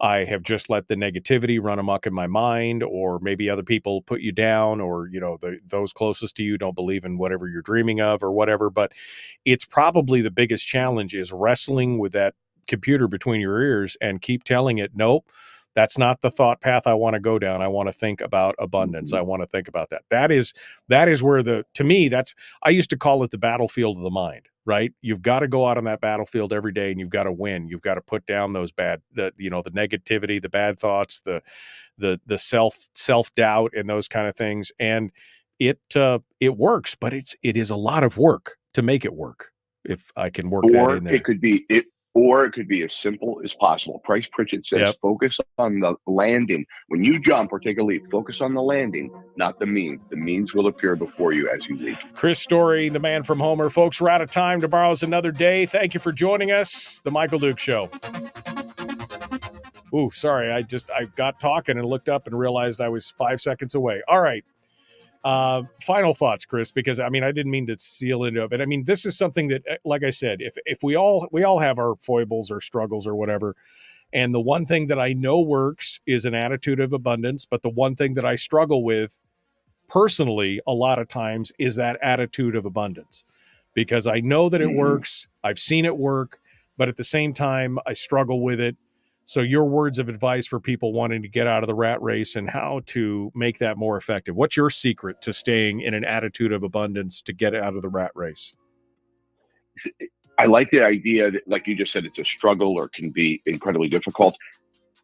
I have just let the negativity run amok in my mind, or maybe other people put you down, or, those closest to you don't believe in whatever you're dreaming of or whatever. But it's probably the biggest challenge is wrestling with that computer between your ears and keep telling it, nope, that's not the thought path I want to go down. I want to think about abundance. I want to think about that. That is where to me, I used to call it the battlefield of the mind, right? You've got to go out on that battlefield every day and you've got to win. You've got to put down those the negativity, the bad thoughts, the self-doubt and those kind of things. And it works, but it is a lot of work to make it work. If I can work that in there. Or it could be as simple as possible. Price Pritchett says, Focus on the landing. When you jump or take a leap, focus on the landing, not the means. The means will appear before you as you leap. Chris Story, the man from Homer. Folks, we're out of time. Tomorrow's another day. Thank you for joining us. The Michael Duke Show. Ooh, sorry. I got talking and looked up and realized I was 5 seconds away. All right. Final thoughts, Chris, because I didn't mean to seal into it, but this is something that, like I said, if we all have our foibles or struggles or whatever. And the one thing that I know works is an attitude of abundance. But the one thing that I struggle with personally, a lot of times, is that attitude of abundance, because I know that it works. I've seen it work, but at the same time, I struggle with it. So your words of advice for people wanting to get out of the rat race and how to make that more effective. What's your secret to staying in an attitude of abundance to get out of the rat race? I like the idea that, like you just said, it's a struggle or can be incredibly difficult.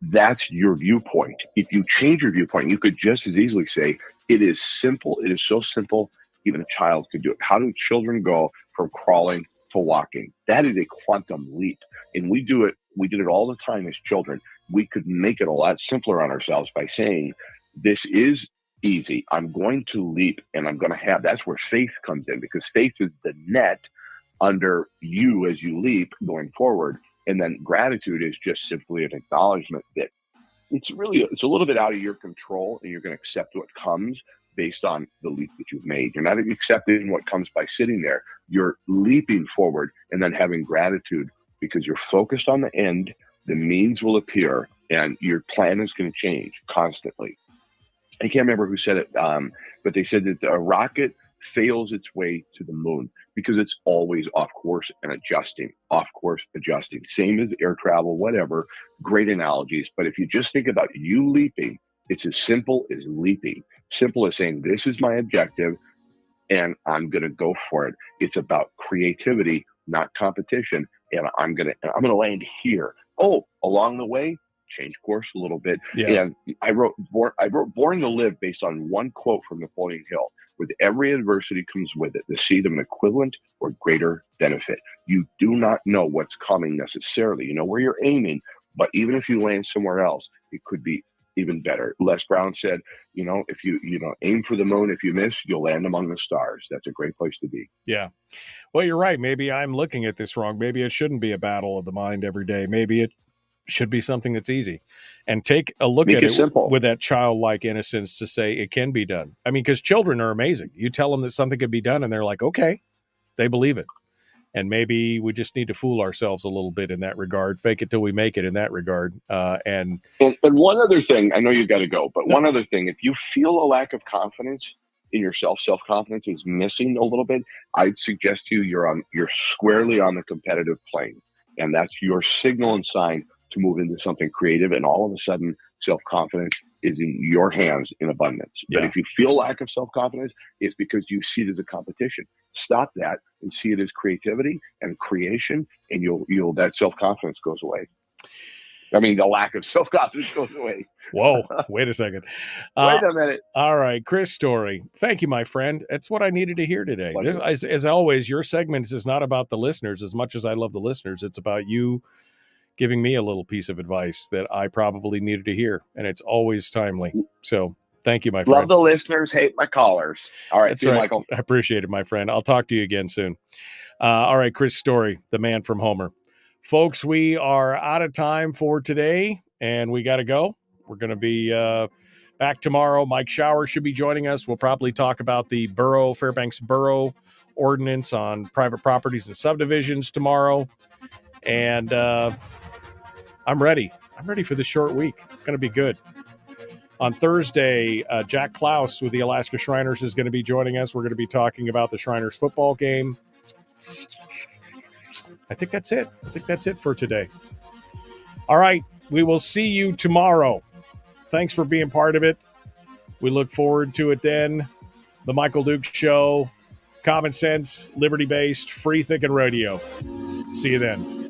That's your viewpoint. If you change your viewpoint, you could just as easily say, it is simple. It is so simple, even a child could do it. How do children go from crawling to walking? That is a quantum leap. And we do it. We did it all the time as children. We could make it a lot simpler on ourselves by saying, this is easy. I'm going to leap and I'm going to have, that's where faith comes in, because faith is the net under you as you leap going forward. And then gratitude is just simply an acknowledgement that it's a little bit out of your control, and you're going to accept what comes based on the leap that you've made. You're not accepting what comes by sitting there. You're leaping forward and then having gratitude because you're focused on the end. The means will appear, and your plan is going to change constantly. I can't remember who said it, but they said that a rocket fails its way to the moon because it's always off course and adjusting, off course, adjusting. Same as air travel, whatever. Great analogies. But if you just think about you leaping, it's as simple as leaping. Simple as saying, this is my objective and I'm going to go for it. It's about creativity, not competition. And I'm going to land here. Oh, along the way, change course a little bit. Yeah. And I wrote Born to Live based on one quote from Napoleon Hill. With every adversity comes with it the seed of an equivalent or greater benefit. You do not know what's coming necessarily. You know where you're aiming, but even if you land somewhere else, it could be even better. Les Brown said, if you aim for the moon, if you miss, you'll land among the stars. That's a great place to be. Yeah. Well, you're right. Maybe I'm looking at this wrong. Maybe it shouldn't be a battle of the mind every day. Maybe it should be something that's easy, and take a look at it with that childlike innocence to say it can be done. I mean, because children are amazing. You tell them that something can be done and they're like, okay, they believe it. And maybe we just need to fool ourselves a little bit in that regard, fake it till we make it in that regard. And one other thing, I know you've got to go, but one other thing, if you feel a lack of confidence in yourself, self-confidence is missing a little bit, I'd suggest to you you're squarely on the competitive plane, and that's your signal and sign to move into something creative, and all of a sudden self-confidence is in your hands in abundance. Yeah. But if you feel lack of self-confidence, it's because you see it as a competition. Stop that and see it as creativity and creation, and you'll that self-confidence goes away. I mean, the lack of self-confidence goes away. Whoa, wait a second. Wait a minute. All right, Chris Story. Thank you, my friend. That's what I needed to hear today. This, as always, your segment is not about the listeners as much as I love the listeners. It's about you giving me a little piece of advice that I probably needed to hear, and it's always timely. So thank you, my friend. Love the listeners, hate my callers. All right, that's see you, right. Michael. I appreciate it, my friend. I'll talk to you again soon. All right, Chris Story, the man from Homer. Folks, we are out of time for today, and we got to go. We're going to be back tomorrow. Mike Shower should be joining us. We'll probably talk about the Fairbanks Borough ordinance on private properties and subdivisions tomorrow. And I'm ready. I'm ready for the short week. It's going to be good. On Thursday, Jack Klaus with the Alaska Shriners is going to be joining us. We're going to be talking about the Shriners football game. I think that's it. I think that's it for today. All right. We will see you tomorrow. Thanks for being part of it. We look forward to it then. The Michael Duke Show. Common sense, liberty-based, free thinking radio. See you then.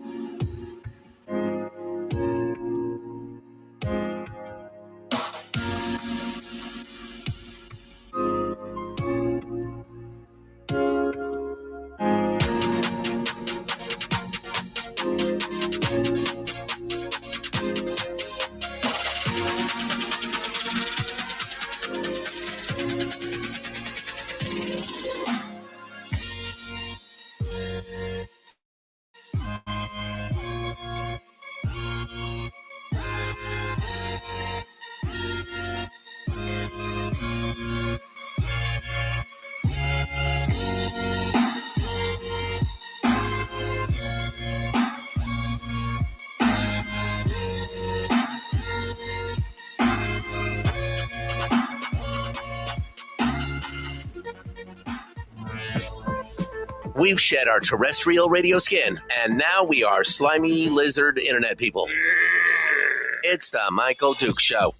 We've shed our terrestrial radio skin, and now we are slimy lizard internet people. It's the Michael Duke Show.